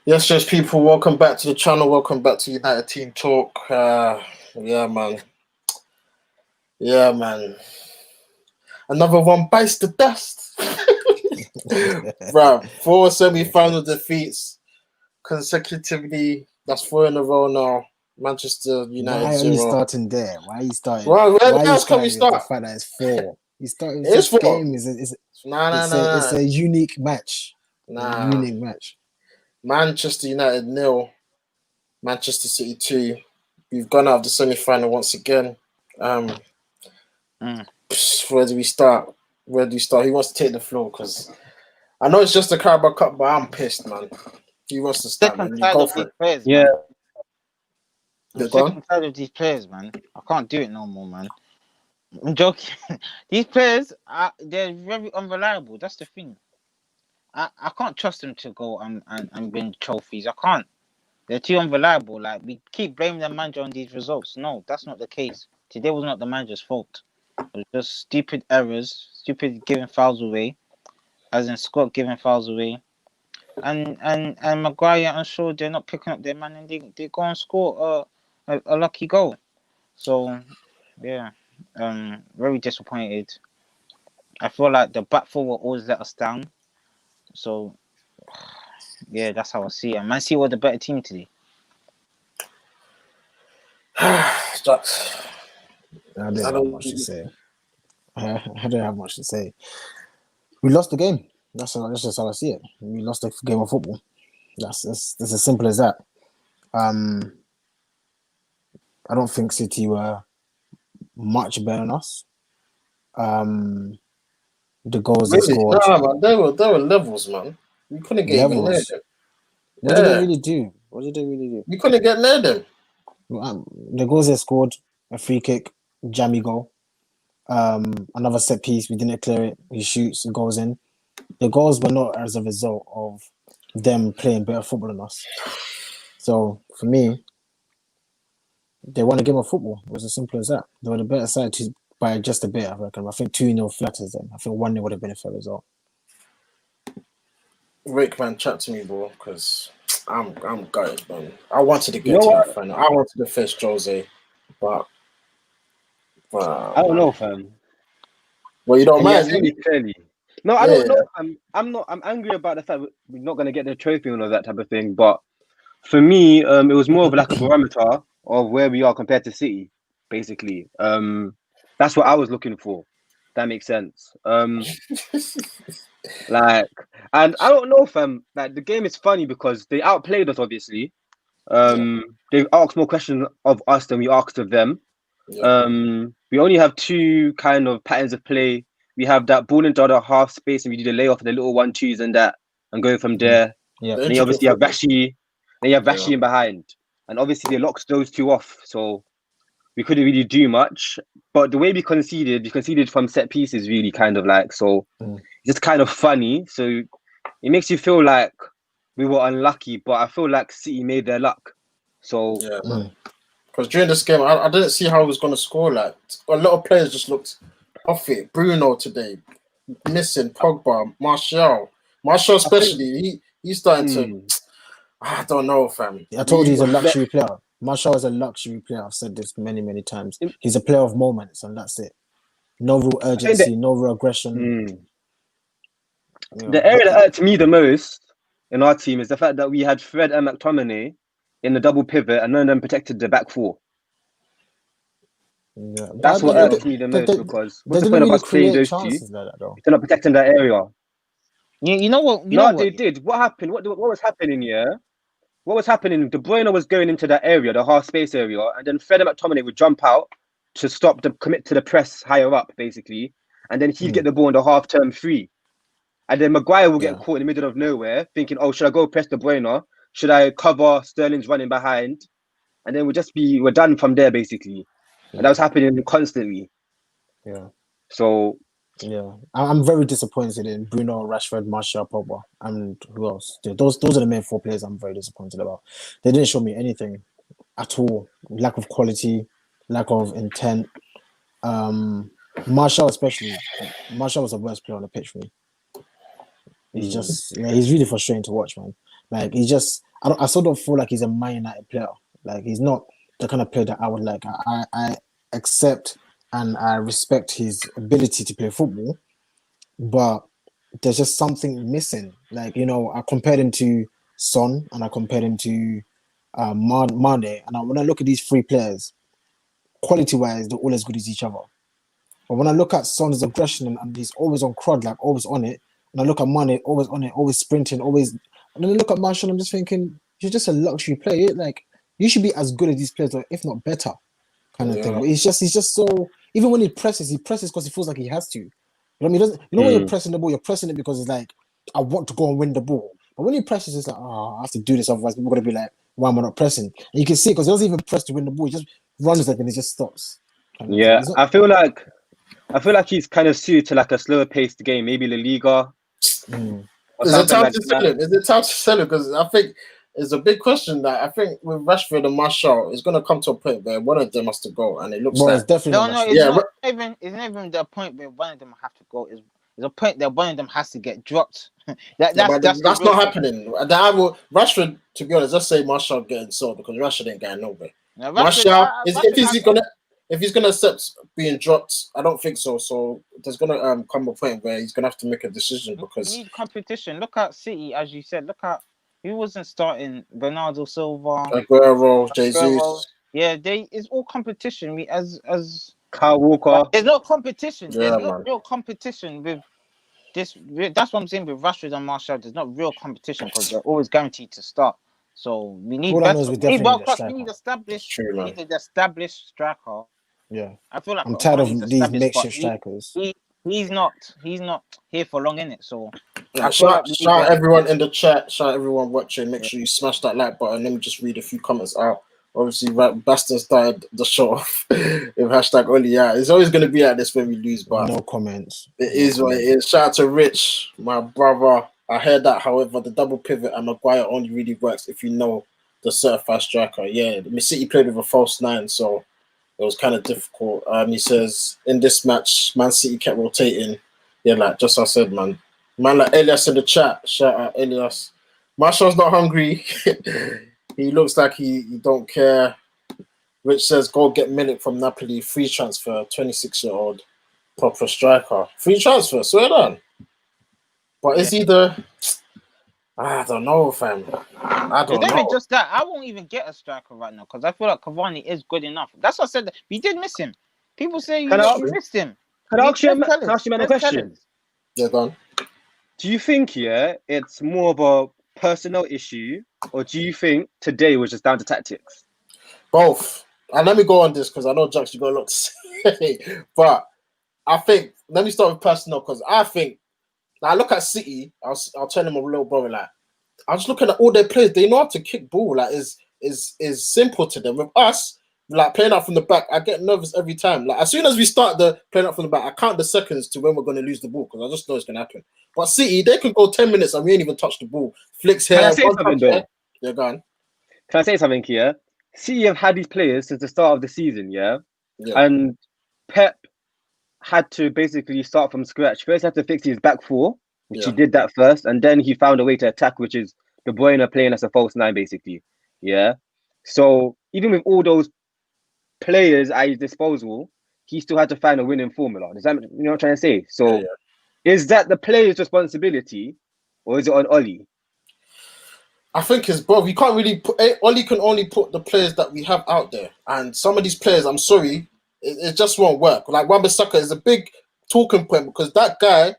Yes, just people. Welcome back to the channel. Welcome back to United Team Talk. Yeah, man. Yeah, man. Another one bites the dust. Bro, four semi-final defeats consecutively. That's four in a row now. Manchester United Why are you 0. starting there? Why are you starting? Well, where Why are you else can we starting with the start? fact that it's four? You start with It's this four. game Nah, nah, it's nah, a it's nah. a unique match. A Nah. unique match. Manchester United 0. Manchester City 2. We've gone out of the semi-final once again. Where do we start? Where do we start? He wants to take the floor because I know it's just a Carabao Cup, but I'm pissed, man. He wants to Sick start, and man. You tired go of for these it. players, Yeah, man. I'm You're sick gone. and tired of these players, man. I can't do it no more, man. I'm joking. These players they're very unreliable. That's the thing. I can't trust them to go and win trophies. I can't. They're too unreliable. Like we keep blaming the manager on these results. No, that's not the case. Today was not the manager's fault. It was just stupid errors, stupid giving fouls away, as in Scott giving fouls away. And Maguire and Shaw, they're not picking up their man, and they go and score a lucky goal. So yeah, very disappointed. I feel like the back four will always let us down. So yeah, that's how I see it. And Man City were the better team today. Jax. I don't have much to say. I don't have much to say. We lost the game. That's just how I see it. We lost the game of football. That's as simple as that. I don't think City were much better than us. The goals they Really? scored, Nah, man. There were levels, man. We couldn't get even near levels. them. What did they Yeah. really do? What did they really do? We couldn't get near them. The goals they scored, a free kick, jammy goal. Another set piece, we didn't clear it. He shoots, it goes in. The goals were not as a result of them playing better football than us. So for me, they won a game of football. It was as simple as that. They were the better side by just a bit, I reckon. I think 2-0 flatters them. I think 1-0 would have been a fair result. Rick, man, chat to me, bro, because I'm gutted, man. I wanted to you get know to what? that final. I wanted to face Jose, but I don't man. know, fam. Well, you don't Can you mind, answer me you? clearly? No, I Yeah. don't know. I'm not. I'm angry about the fact we're not gonna get the trophy and all that type of thing. But for me, it was more of like a barometer of where we are compared to City, basically. That's what I was looking for. That makes sense. Like, and I don't know, fam. Like, the game is funny because they outplayed us, obviously. They asked more questions of us than we asked of them. Yeah. We only have two kind of patterns of play. We have that ball into the half space, and we do the layoff, the little 1-2s, and that, and go from there. Yeah. The Then you intricate obviously have football. Vashi. Then you have Vashi Yeah. in behind, and obviously they locked those two off. So we couldn't really do much. But the way we conceded from set pieces, really kind of like so. It's just kind of funny. So it makes you feel like we were unlucky, but I feel like City made their luck. So Yeah, man. Because during this game, I didn't see how he was going to score. Like, a lot of players just looked off it. Bruno today, missing Pogba, Martial I think especially. He's starting to. I don't know, fam. I told you he's a that luxury player. Marshall is a luxury player. I've said this many, many times. He's a player of moments, and that's it. No real I think that urgency, no real aggression. the area that hurt me the most in our team is the fact that we had Fred and McTominay in the double pivot, and none of them protected the back four. Yeah. That's what irks me the most because what's the point of us playing those two if like that, though. they're not protecting that area? You know what? No, they did. What happened? What was happening here? What was happening? De Bruyne was going into that area, the half space area, and then Fred and McTominay would jump out to stop the commit to the press higher up, basically, and then he'd get the ball in the half turn free. And then Maguire will get caught in the middle of nowhere, thinking, "Oh, should I go press De Bruyne? Should I cover Sterling's running behind?" And then we're done from there, basically. And that was happening constantly. Yeah. So yeah, I'm very disappointed in Bruno, Rashford, Martial, Pogba, and who else? Those are the main four players I'm very disappointed about. They didn't show me anything at all. Lack of quality, lack of intent. Martial especially. Martial was the worst player on the pitch for me. He's just he's really frustrating to watch, man. Like he just I still don't feel like he's a Man United player. Like he's not the kind of player that I would like. I accept and I respect his ability to play football, but there's just something missing. Like, you know, I compared him to Son and I compared him to Mane, and when I look at these three players, quality-wise, they're all as good as each other. But when I look at Son's aggression and he's always on crud, like always on it, and I look at Mane, always on it, always sprinting, always. And then I look at Marshall, I'm just thinking, you're just a luxury player. Like, you should be as good as these players, or if not better, kind of thing. But he's just so. Even when he presses because he feels like he has to. You know what I mean? He doesn't, you know when you're pressing the ball, you're pressing it because it's like, I want to go and win the ball. But when he presses, it's like, oh, I have to do this, otherwise people are gonna be like, why am I not pressing? And you can see because he doesn't even press to win the ball. He just runs like and he just stops. Yeah, I feel like he's kind of suited to like a slower paced game, maybe La Liga. Is it time to sell him? Is it time to sell him? Because I think it's a big question that I think with Rashford and Martial, it's going to come to a point where one of them has to go, and it looks like it's definitely it's not even the point where one of them have to go. It's a point that one of them has to get dropped. that's not happening. Rashford, to be honest, let's say Martial getting sold because Rashford ain't going nowhere. Martial, if he's gonna accept being dropped, I don't think so. So there's gonna come a point where he's gonna have to make a decision because you need competition. Look at City, as you said. Look at who wasn't starting: Bernardo Silva, Aguero, Jesus. Yeah, it's all competition. As Kyle Walker. There's no competition. Yeah, there's no real competition with this. That's what I'm saying with Rashford and Martial. There's not real competition because they're always guaranteed to start. So we need better. We need an established striker. Yeah, I feel like I'm tired of these makeshift strikers. He's not here for long, innit? So shout everyone in the chat, shout everyone watching. Make sure you smash that like button. Let me just read a few comments out. Obviously, Baston started the show off with hashtag Oli. Yeah, it's always going to be like this when we lose, but no comments. It is what it is. Shout out to Rich, my brother. I heard that, however, the double pivot and Maguire only really works if you know the certified striker. Yeah, City played with a false 9, so it was kind of difficult. He says, in this match, Man City kept rotating. Yeah, like just I said, man. Man like Elias in the chat. Shout out, Elias. Marshall's not hungry. He looks like he don't care. Rich says, go get Milik from Napoli. Free transfer, 26-year-old proper striker. Free transfer, swear down. But is he the... I don't know, fam. I don't know. Just that. I won't even get a striker right now because I feel like Cavani is good enough. That's what I said. We did miss him. People say you missed him. Can I ask you a question? Yeah, go on. Do you think, it's more of a personnel issue, or do you think today was just down to tactics? Both. And let me go on this because I know Jax, you got a lot to say. But I think, let me start with personnel because I think, now I look at City, I'll tell him a little brother, like, I was looking at all their players, they know how to kick ball, like, is simple to them. With us, like, playing out from the back, I get nervous every time. Like, as soon as we start the playing out from the back, I count the seconds to when we're going to lose the ball because I just know it's going to happen. But City, they can go 10 minutes and we ain't even touch the ball. Flicks here. Can I say something, though? Yeah, go on. Can I say something here? City have had these players since the start of the season, yeah? And Pep had to basically start from scratch. First, he had to fix his back four, which he did that first, and then he found a way to attack, which is De Bruyne playing as a false 9, basically. Yeah. So even with all those players at his disposal, he still had to find a winning formula. Does that, you know what I'm trying to say? So is that the player's responsibility, or is it on Oli? I think it's both. You can't really put Oli can only put the players that we have out there, and some of these players, I'm sorry, it just won't work. Like Wan-Bissaka is a big talking point because that guy,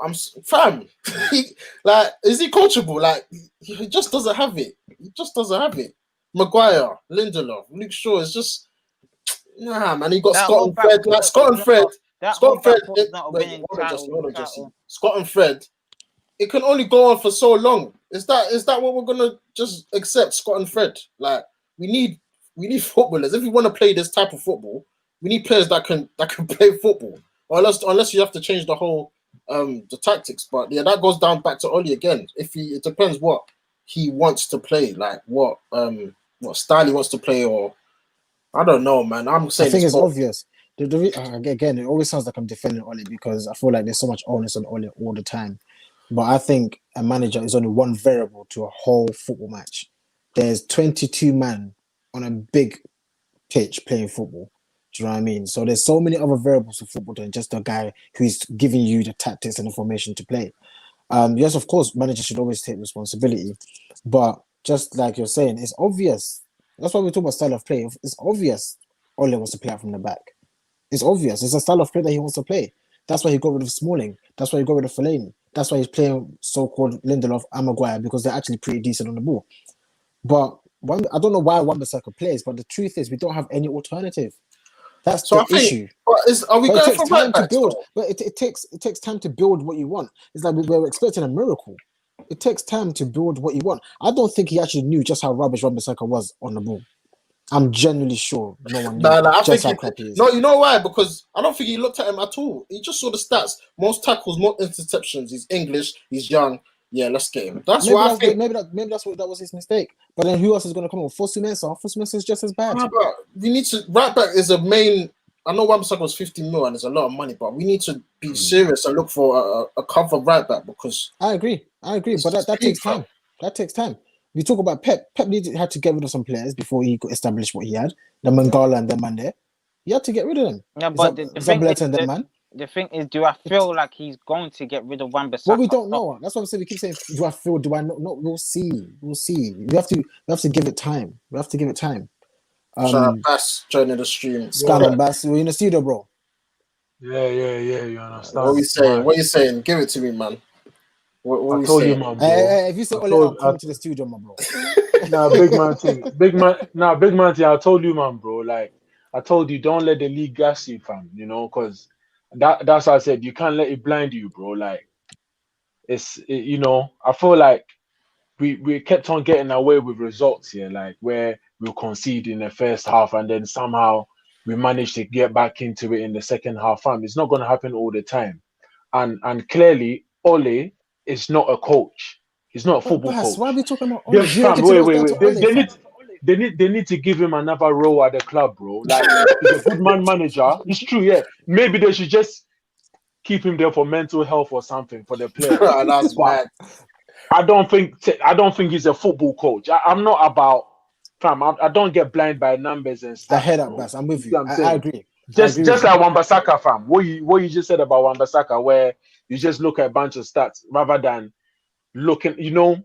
is he coachable? Like he just doesn't have it. He just doesn't have it. Maguire, Lindelof, Luke Shaw is just man. He got Scott and Fred. Like Scott and Fred. Scott and Fred. It can only go on for so long. Is that what we're gonna just accept? Scott and Fred. Like we need footballers. If we want to play this type of football, we need players that can play football. Or unless you have to change the whole the tactics. But yeah, that goes down back to Oli again. It depends what he wants to play, like what style he wants to play, or I don't know, man. I'm saying I think it's obvious. Again, it always sounds like I'm defending Oli because I feel like there's so much onus on Oli all the time. but I think a manager is only one variable to a whole football match. There's 22 men on a big pitch playing football. Do you know what I mean? So there's so many other variables to football than just a guy who's giving you the tactics and the formation to play. Yes, of course, managers should always take responsibility, but just like you're saying, it's obvious. That's why we talk about style of play. It's obvious Ole wants to play out from the back. It's obvious. It's a style of play that he wants to play. That's why he got rid of Smalling. That's why he got rid of Fellaini. That's why he's playing so-called Lindelof and Maguire, because they're actually pretty decent on the ball. But I don't know why Wan-Bissaka plays, but the truth is we don't have any alternative. That's So the I think, issue. are we But it going takes for time right to backs? build. though? But it takes time to build what you want. It's like we're expecting a miracle. It takes time to build what you want. I don't think he actually knew just how rubbish Wan-Bissaka was on the ball. I'm genuinely sure no one knew Nah, I just how think crap he is. no, you know why? Because I don't think he looked at him at all. He just saw the stats: most tackles, more interceptions. He's English. He's young. Yeah, let's get him. That's what I think. Maybe that was his mistake. But then who else is going to come on? Fosu Mensah. Fosu Mensah is just as bad. Nah, but we need to right back is a main. I know Wan-Bissaka was 50 mil and it's a lot of money, but we need to be serious and look for a cover right back because I agree. But It's that cheap, takes fam. time. That takes time. We talk about Pep. Pep had to get rid of some players before he could establish what he had. The Mangala and the man there. He had to get rid of them. Yeah, but the thing is, Zabaleta and that man. the thing is, do I feel like he's going to get rid of Wan-Bissaka? Well, we don't know. That's what I'm saying. We keep saying, do I feel? Do I not? No, we'll see. We'll see. We have to give it time. We have to give it time. shout out Bass joining the stream. Scan on Bass. We're in the studio, bro. Yeah, you understand? What are you saying? Man. What are you saying? Give it to me, man. What are I you told you, saying? man, bro. Hey, if you say I Ole, told- I'll come to the studio, my bro. Nah, big man thing. Big man thing. I told you, man, bro. Like, I told you, don't let the league gas you, fam. You know, because that's what I said. You can't let it blind you, bro. Like, you know, I feel like we kept on getting away with results here, like where we concede in the first half and then somehow we managed to get back into it in the second half. Fam, it's not going to happen all the time. And clearly, Ole is not a coach. He's not a football Bass, coach. why are we talking about Yeah, Ole? You fam, reckon today was wait. down to Ole, fam? They need to give him another role at the club, bro. Like he's a good man manager. It's true, yeah. Maybe they should just keep him there for mental health or something for the players. That's But bad. I don't think he's a football coach. I'm not about fam. I don't get blind by numbers and stuff. I heard that, bro. Bass. I'm with See you. what I'm I saying? agree. Just with like Wan-Bissaka, fam. What you just said about Wan-Bissaka, where you just look at a bunch of stats rather than looking. You know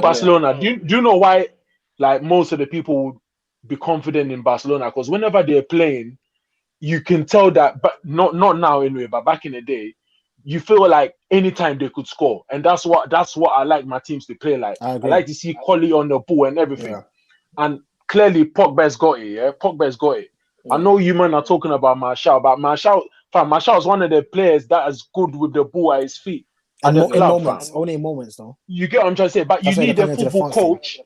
Barcelona. Do you know why? Like most of the people would be confident in Barcelona because whenever they're playing, you can tell that. But not now anyway. But back in the day, you feel like anytime they could score, and that's what I like my teams to play like. I I agree. like to see quality on the ball and everything. Yeah. And clearly, Pogba's got it. Yeah, Pogba's got it. I know you man are talking about Martial, but Martial is one of the players that is good with the ball at his feet. In the club, moments, fam. only in moments, though. You get what I'm trying to say? But That's why you they're need a coming into the football front coach.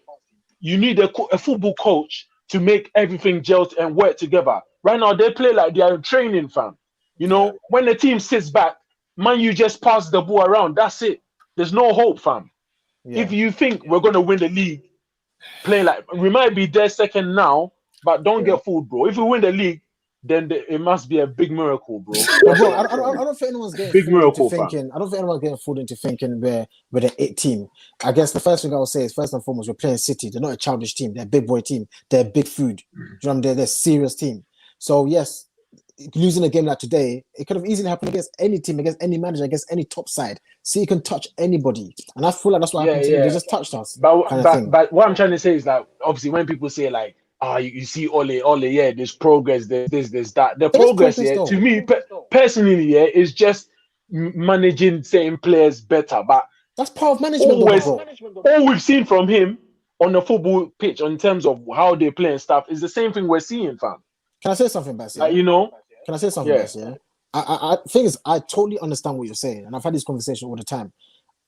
You need a football coach to make everything gel and work together. Right now, they play like they are training, fam. You know, when the team sits back, man, you just pass the ball around. That's it. There's no hope, fam. Yeah. If you think we're going to win the league, play like we might be there second now, but don't get fooled, bro. If we win the league, then it must be a big miracle, bro. But bro, I don't think anyone's getting Big fooled miracle, into thinking. I don't think anyone's getting fooled into thinking we're the it team. I guess the first thing I would say is first and foremost, we're playing City. They're not a childish team. They're a big boy team. They're big food. Do you know what I mean? They're a serious team. So yes, losing a game like today, it could have easily happened against any team, against any manager, against any top side. City can touch anybody, and I feel like that's what happened to them. They just touched us. But what I'm trying to say is that obviously when people say like, you see Ole, yeah, there's progress, there's this, there's that. The progress, yeah, though. to me personally, yeah, is just managing certain players better. But that's part of management, bro. all we've seen from him on the football pitch in terms of how they play and stuff is the same thing we're seeing, fam. Can I say something, Bass? You know? Can I say something, Bass? Yeah. I thing is, I totally understand what you're saying, and I've had this conversation all the time,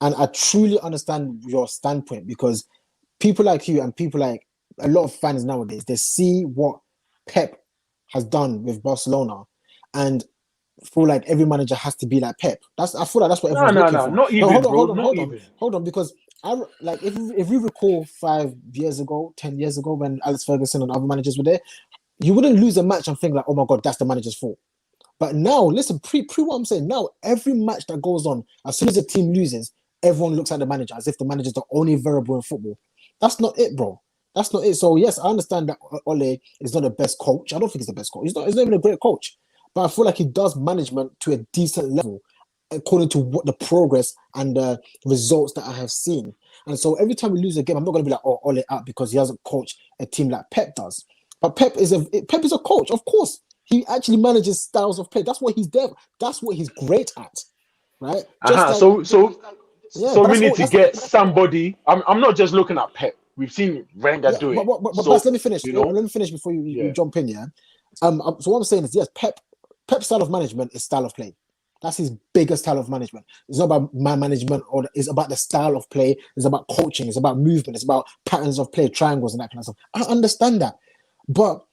and I truly understand your standpoint because people like you and people like a lot of fans nowadays, they see what Pep has done with Barcelona and feel like every manager has to be like Pep. I feel like that's what everyone's looking for. Not even, bro. Hold on, because if we recall 5 years ago, 10 years ago, when Alex Ferguson and other managers were there, you wouldn't lose a match and think like, oh my god, that's the manager's fault. But now, listen, pre what I'm saying, now every match that goes on, as soon as the team loses, everyone looks at the manager as if the manager is the only variable in football. That's not it, bro. That's not it. So yes, I understand that Ole is not the best coach. I don't think he's the best coach. He's not even a great coach. But I feel like he does management to a decent level according to what the progress and the results that I have seen. And so every time we lose a game, I'm not going to be like, oh, Ole out because he hasn't coached a team like Pep does. But Pep is a coach, of course. He actually manages styles of play. That's what he's there. That's what he's great at, right? So but we need to get somebody. I'm not just looking at Pep. We've seen Wenger do it. But So, let me finish. you know, Let me finish before you Yeah. jump in. Yeah. So what I'm saying is, yes, Pep's style of management is style of play. That's his biggest style of management. It's not about man management, or it's about the style of play. It's about coaching. It's about movement. It's about patterns of play, triangles, and that kind of stuff. I understand that, but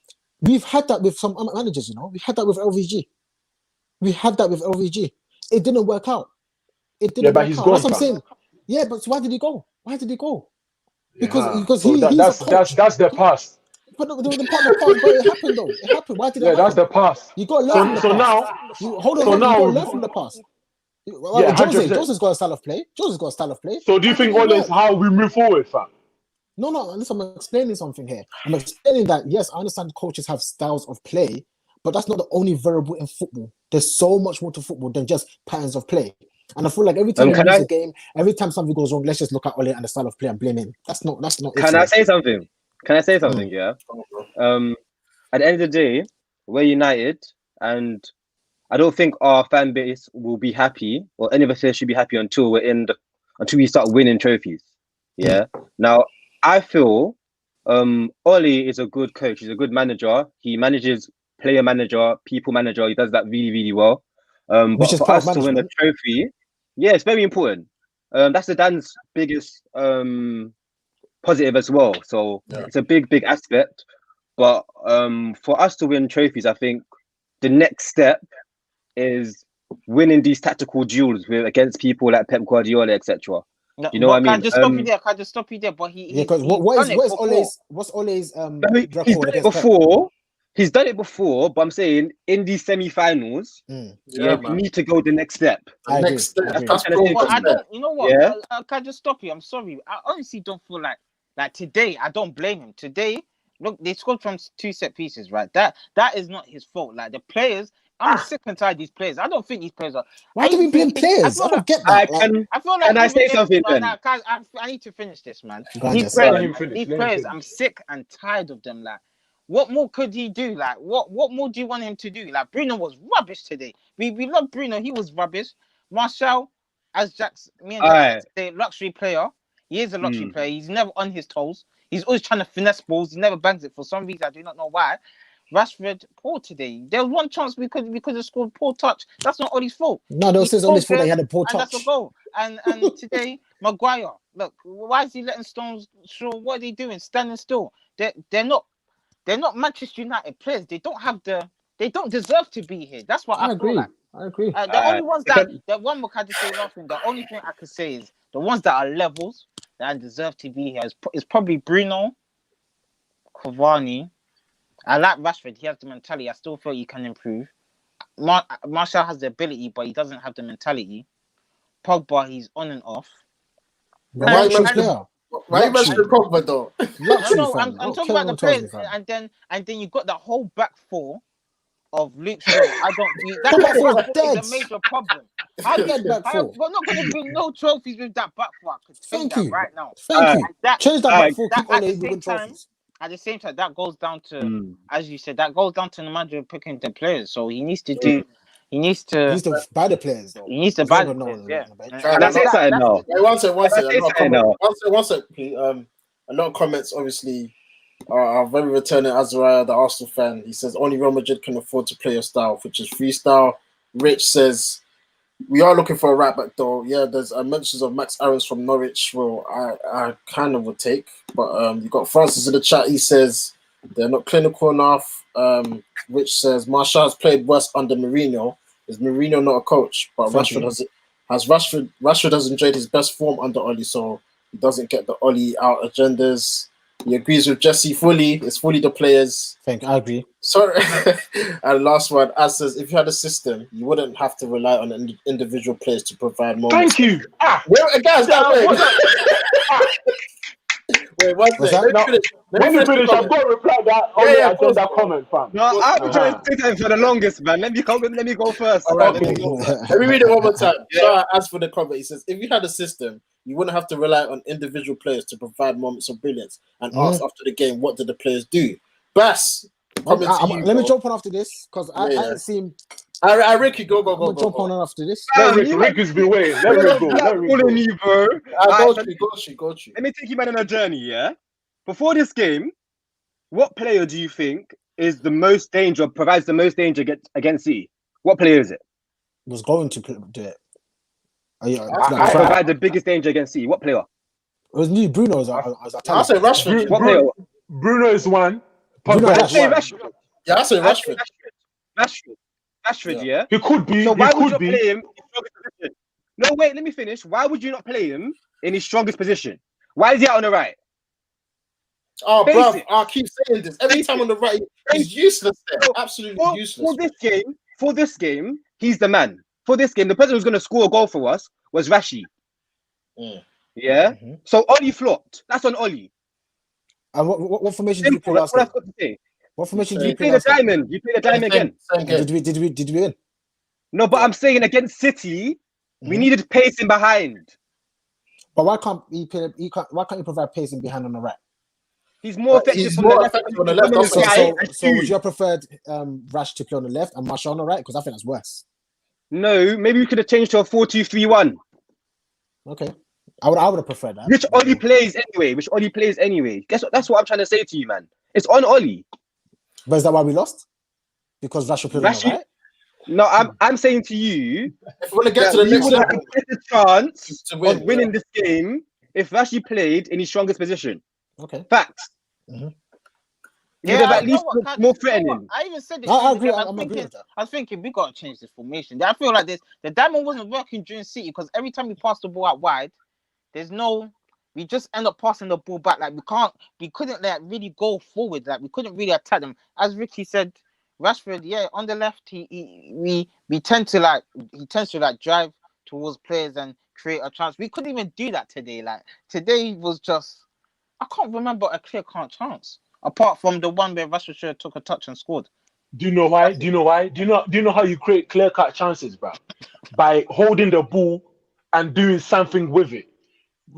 we've had that with some other managers. You know, we had that with LVG. It didn't work out. It didn't. Yeah, but work he's out. gone, That's what I'm fam. saying. Yeah, but so why did he go? Because So he's a coach. that's the past. But the part of the past, but it happened though. It happened. Why did it Yeah, happen? that's the past. You got to learn from the So past. now, You hold on. so You got now- to learn from the past. Yeah, 100%. Jose's got a style of play. so do you think all is how we move forward, fam? No. Listen, I'm explaining something here. I'm explaining that yes, I understand coaches have styles of play, but that's not the only variable in football. There's so much more to football than just patterns of play. And I feel like every time we lose a game, every time something goes wrong, let's just look at Ole and the style of play and blame him. That's not. Can I say something? Yeah. At the end of the day, we're united, and I don't think our fan base will be happy, or any of us here should be happy until we start winning trophies. Yeah. Now, I feel Ole is a good coach. He's a good manager. He manages player manager, people manager. He does that really, really well. But Which is for part us of to win a management. trophy, yeah, it's very important. That's the Dan's biggest positive as well. So it's a big, big aspect. But for us to win trophies, I think the next step is winning these tactical duels against people like Pep Guardiola, etc. No, You know what I but mean? Can I just stop you there? But Because he's what done is it what's before. Ole's He's record done it against Pep? before. He's done it before, but I'm saying in these semi-finals, we need to go the next step. I agree. Next step. I agree. That's Well, Well, I progress. don't. You know what? Yeah. Can I just stop you? I'm sorry. I honestly don't feel like today. I don't blame him. Today, look, they scored from 2 set pieces, right? That is not his fault. Like the players, I'm sick and tired of these players. I don't think these players are. Why do we blame players? I don't get I that. Like, feel like Can I even say if- something no, then? no, I need to finish this, man. Go on, These Jess. players, Let him finish, these let him players, finish. I'm sick and tired of them. Like, what more could he do? Like, what more do you want him to do? Like, Bruno was rubbish today. We love Bruno. He was rubbish. Martial, as me and Jackson say, luxury player. He is a luxury player. He's never on his toes. He's always trying to finesse balls. He never bangs it for some reason. I do not know why. Rashford, poor today. There was one chance we could have scored. Poor touch. That's not Ollie's fault. no, there was He his Ole's fault scored that he had a poor and that's touch. a goal. And today, Maguire. Look, why is he letting Stones show? What are they doing? Standing still. They're not Manchester United players. They don't deserve to be here. That's what I feel agree. like. I agree. The only ones that one more can just say nothing. The only thing I could say is the ones that are levels that deserve to be here is probably Bruno, Cavani. I like Rashford. He has the mentality. I still feel he can improve. Martial has the ability, but he doesn't have the mentality. Pogba, he's on and off. But Why luxury mention- player. Why you mentioning Pogba though? Luxury No, fam. I'm What talking about Kevin the tells me, players, fam. and then you got the whole back four of Luke Shaw. That Back four back is four is dead. a major problem. Dead back four. We're not going to win no trophies with that back four. I could tell you Thank that you. right now. Thank you. That, Change that back four. Keep at Ole the we same win time, trophies. At the same time, that goes down to, as you said, that goes down to the manager picking the players. So he needs to do. He needs He needs to. to buy the players though. He needs to He's buy not the gonna players. know Yeah. on the bench. Can I say something now? Wait, one second. Can I say something now? One second. A lot of comments, obviously, are very returning. Azariah, the Arsenal fan, he says only Real Madrid can afford to play a style, which is freestyle. Rich says we are looking for a right back though. Yeah, there's mentions of Max Aarons from Norwich. Well, I kind of would take, but you got Francis in the chat. He says they're not clinical enough. Rich says Martial has played worse under Mourinho. Is Mourinho not a coach? But Rashford has enjoyed his best form under Ole, so he doesn't get the Ole out agendas. He agrees with Jesse fully. It's fully the players. I agree. Sorry. And last one, as says, if you had a system, you wouldn't have to rely on individual players to provide moments. Thank you. Guys, wait, one What's second. that? When you finish, I've got to reply that on the pause. agenda comment, fam. No, I've been trying to say that for the longest, man. Let me go first. All right, Let me okay. go first. Let me read it one more time. So, as for the comment, he says, if you had a system, you wouldn't have to rely on individual players to provide moments of brilliance and ask after the game, what did the players do? Bass, Let me jump on after this because I ain't seen. I Ricky, go. I'm gonna jump on after this. Ricky's been waiting. Let Rick go. Calling me, bro. Go. Let me take you man on a journey, yeah? Before this game, what player do you think is the most danger, provides the most danger against City? What player is it? Was going to do it. I provide the biggest danger against City. What player? It was new Bruno. I say Rashford. What player? Bruno is one. I say Rashford. Yeah, I say Rashford. Rashford, yeah. He could be. So why would you not play him in his strongest position? No, wait, let me finish. Why would you not play him in his strongest position? Why is he out on the right? Oh, bro, I keep saying this. Every time on the right, he's useless there. Absolutely useless. For this game, he's the man. For this game, the person who's going to score a goal for us was Rashi. Yeah? Mm-hmm. So Oli flopped. That's on Oli. And what formation did you play last game? What formation did you play the diamond. You play the diamond again. Did we win? No, but I'm saying against City, we needed pace in behind. But why can't you provide pace in behind on the right? He's more effective on the left. So would you have preferred Rash to play on the left and Marshall on the right? Because I think that's worse. No, maybe we could have changed to a 4-2-3-1. Okay. I would have preferred that. Which Oli plays anyway. Guess what? That's what I'm trying to say to you, man. It's on Oli. But is that why we lost? Because Rash played on the right? No, I'm saying to you, if we want to get to the next would have level, a better chance of winning this game if Rashi played in his strongest position. Okay. Facts. Mm-hmm. You'd have at least more threatening. I even said it. I agree. I was thinking we got to change this formation. I feel like the diamond wasn't working during City because every time we pass the ball out wide, we just end up passing the ball back. Like we couldn't like really go forward. Like we couldn't really attack them. As Ricky said, Rashford, on the left, he tends to drive towards players and create a chance. We couldn't even do that today. Like today was just, I can't remember a clear-cut chance apart from the one where Rashford should have took a touch and scored. Do you know why? Do you know how you create clear-cut chances, bro? By holding the ball and doing something with it.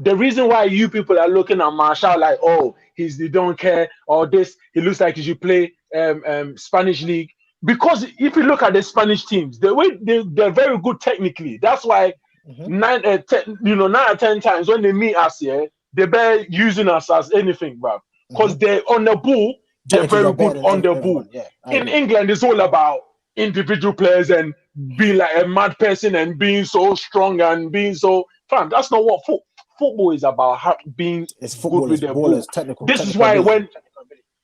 The reason why you people are looking at Marshall like, oh, they don't care, or this, he looks like he should play Spanish league. Because if you look at the Spanish teams, the way they're very good technically. That's why 9 out of 10 times when they meet us here, they're better using us as anything, bro. Because they're on the ball, they're very good on the ball. Yeah, in England, it's all about individual players and being like a mad person and being so strong and being so fun. That's not what football is about. Being good with the ball. This is why when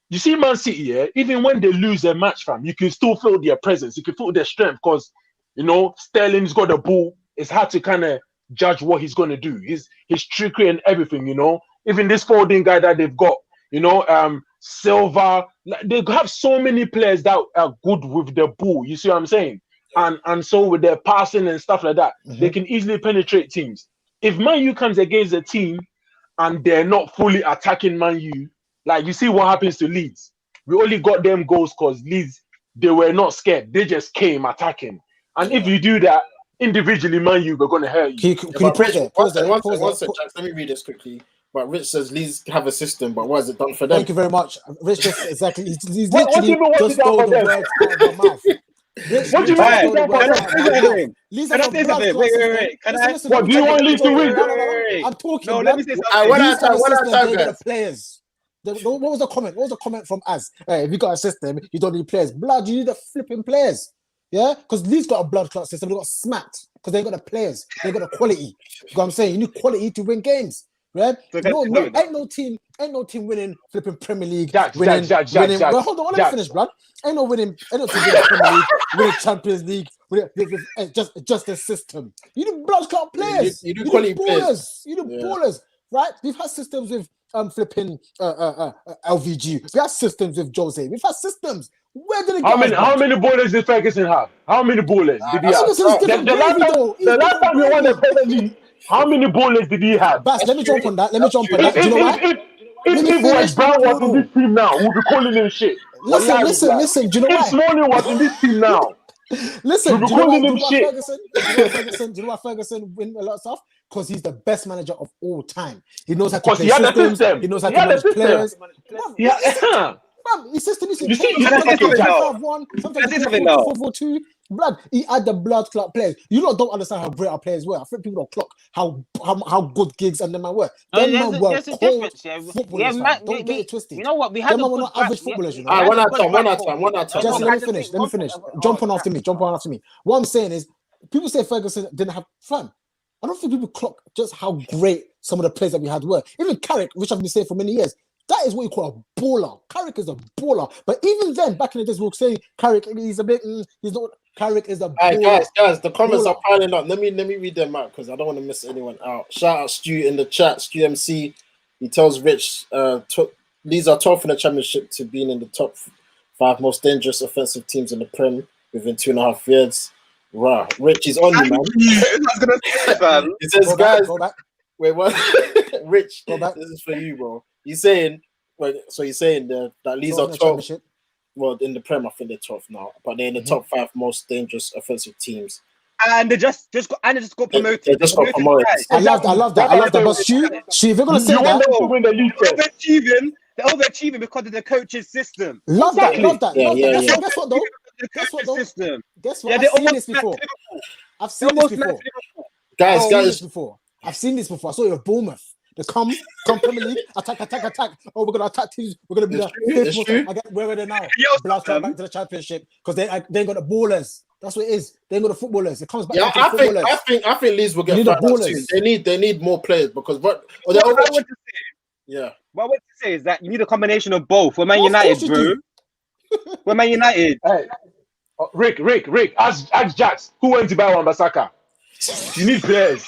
you see Man City, even when they lose their match, fam, you can still feel their presence. You can feel their strength because Sterling's got the ball. It's hard to kind of judge what he's going to do. His trickery and everything. Even this Foden guy that they've got. Silva. They have so many players that are good with the ball. You see what I'm saying? And so with their passing and stuff like that, they can easily penetrate teams. If Man U comes against a team and they're not fully attacking Man U, like you see what happens to Leeds. We only got them goals because Leeds, they were not scared. They just came attacking. And if you do that individually, Man U, we're going to hurt you. Can you pause there? One second, let me read this quickly. But Rich says Leeds have a system, but what has it done for them? Thank you very much. Rich just exactly. He's what literally just stole the words out of my mouth. What do you mean? Leeds have a blood clot. Wait. What do you want Leeds to win? I'm talking. No, let me say something. What are players? What was the comment? What was the comment from Az? Hey, if you got a system, you don't need players. Blood, you need the flipping players. Yeah, because Leeds got a blood clot system. They got smacked because they ain't got the players. They got the quality. You know what I'm saying? You need quality to win games. Right? Ain't no team winning flipping Premier League. Winning. Well, hold on, let me finish, blood. Ain't no team winning Premier League, winning Champions League, with just a system. You need blood clot players. You need quality players. You need ballers, right? We've had systems with flipping LVG. We have systems with Jose. We've had systems. Where did it How go? many ballers did Ferguson have? How many ballers did he have? Ferguson is different The last gravy, though. He's the last different time he won the gravy. Premier League, how many ballers did he have? Bas, let me jump on that. Let me jump on If that. Do you know why? Let me if finish. West Brown was in No. this team now, we'll be calling him shit. Listen. Do you know If why? Smalling was in this team now, Listen, we'll be do you know why? calling him shit. Do you know why Ferguson win a lot of stuff? Because he's the best manager of all time. He knows how to Because play he had the systems. system. He knows how He to had the manage system. players. Yeah. His system is You see, sometimes that's he plays something now. 5-1, sometimes That's he plays something now. 4-4-2. Blood, he had the blood clot players. You lot don't understand how great our players were. I think people don't clock how good Giggs and them man were. Them man were There's a cold difference. Yeah, footballers. man, Fam. Don't get it twisted. You know what? We had Them a man were good not average back- footballers, you know. we had One a at good a time, one back at four. a time, one at a time. Jesse, we let had me the finish. thing- Let me finish. oh, Jump on oh, after me. Jump on after me. What I'm saying is, people say Ferguson didn't have fun. I don't think people clock just how great some of the players that we had were. Even Carrick, which I've been saying for many years, that is what you call a baller. Carrick is a baller. But even then, back in the days, we were saying Carrick, he's a bit, he's not. Carrick is a Hey, baller. guys, the comments Baller. are piling up. Let me read them out because I don't want to miss anyone out. Shout out Stu in the chat. Stu MC, he tells Rich, these are 12th in the championship to being in the top 5 most dangerous offensive teams in the Prem within 2.5 years. Wow, Rich is on you, man. I was gonna say, fam. He says, guys, Go back. wait, what? Rich, Go back. this is for you, bro. He's saying, so he's saying that Leeds are 12th. Championship. Well, in the Prem, I think they're 12th now, but they're in the top 5 most dangerous offensive teams. And they just got promoted. They just got promoted. I love that. But Stu, if you're gonna say You want that, them to win the league first. They're overachieving because of the coach's system. love that. Yeah. Guess what though? The Guess what coach's though? system. Guess what? Yeah, I've they seen almost this before. smacked Liverpool. I've They seen this almost before. smacked Liverpool. Guys, I've seen this guys, before. I've seen this before. I saw it with Bournemouth. They come Premier League, attack. Oh, we're gonna attack teams. We're gonna be the It's fifth true. most. Where are they now? Yo, Blast right back to the championship because they ain't got the ballers. That's what it is. They ain't got the footballers. It comes back yeah, down to the footballers. I think Leeds will You get need the financed ballers. too. They need more players because What I want to say, yeah. what I want to say is that you need a combination of both. We're Man Of course United, you bro. do. We're Man United. Hey, Rick, ask Jax who went to buy Wan-Bissaka. You need players.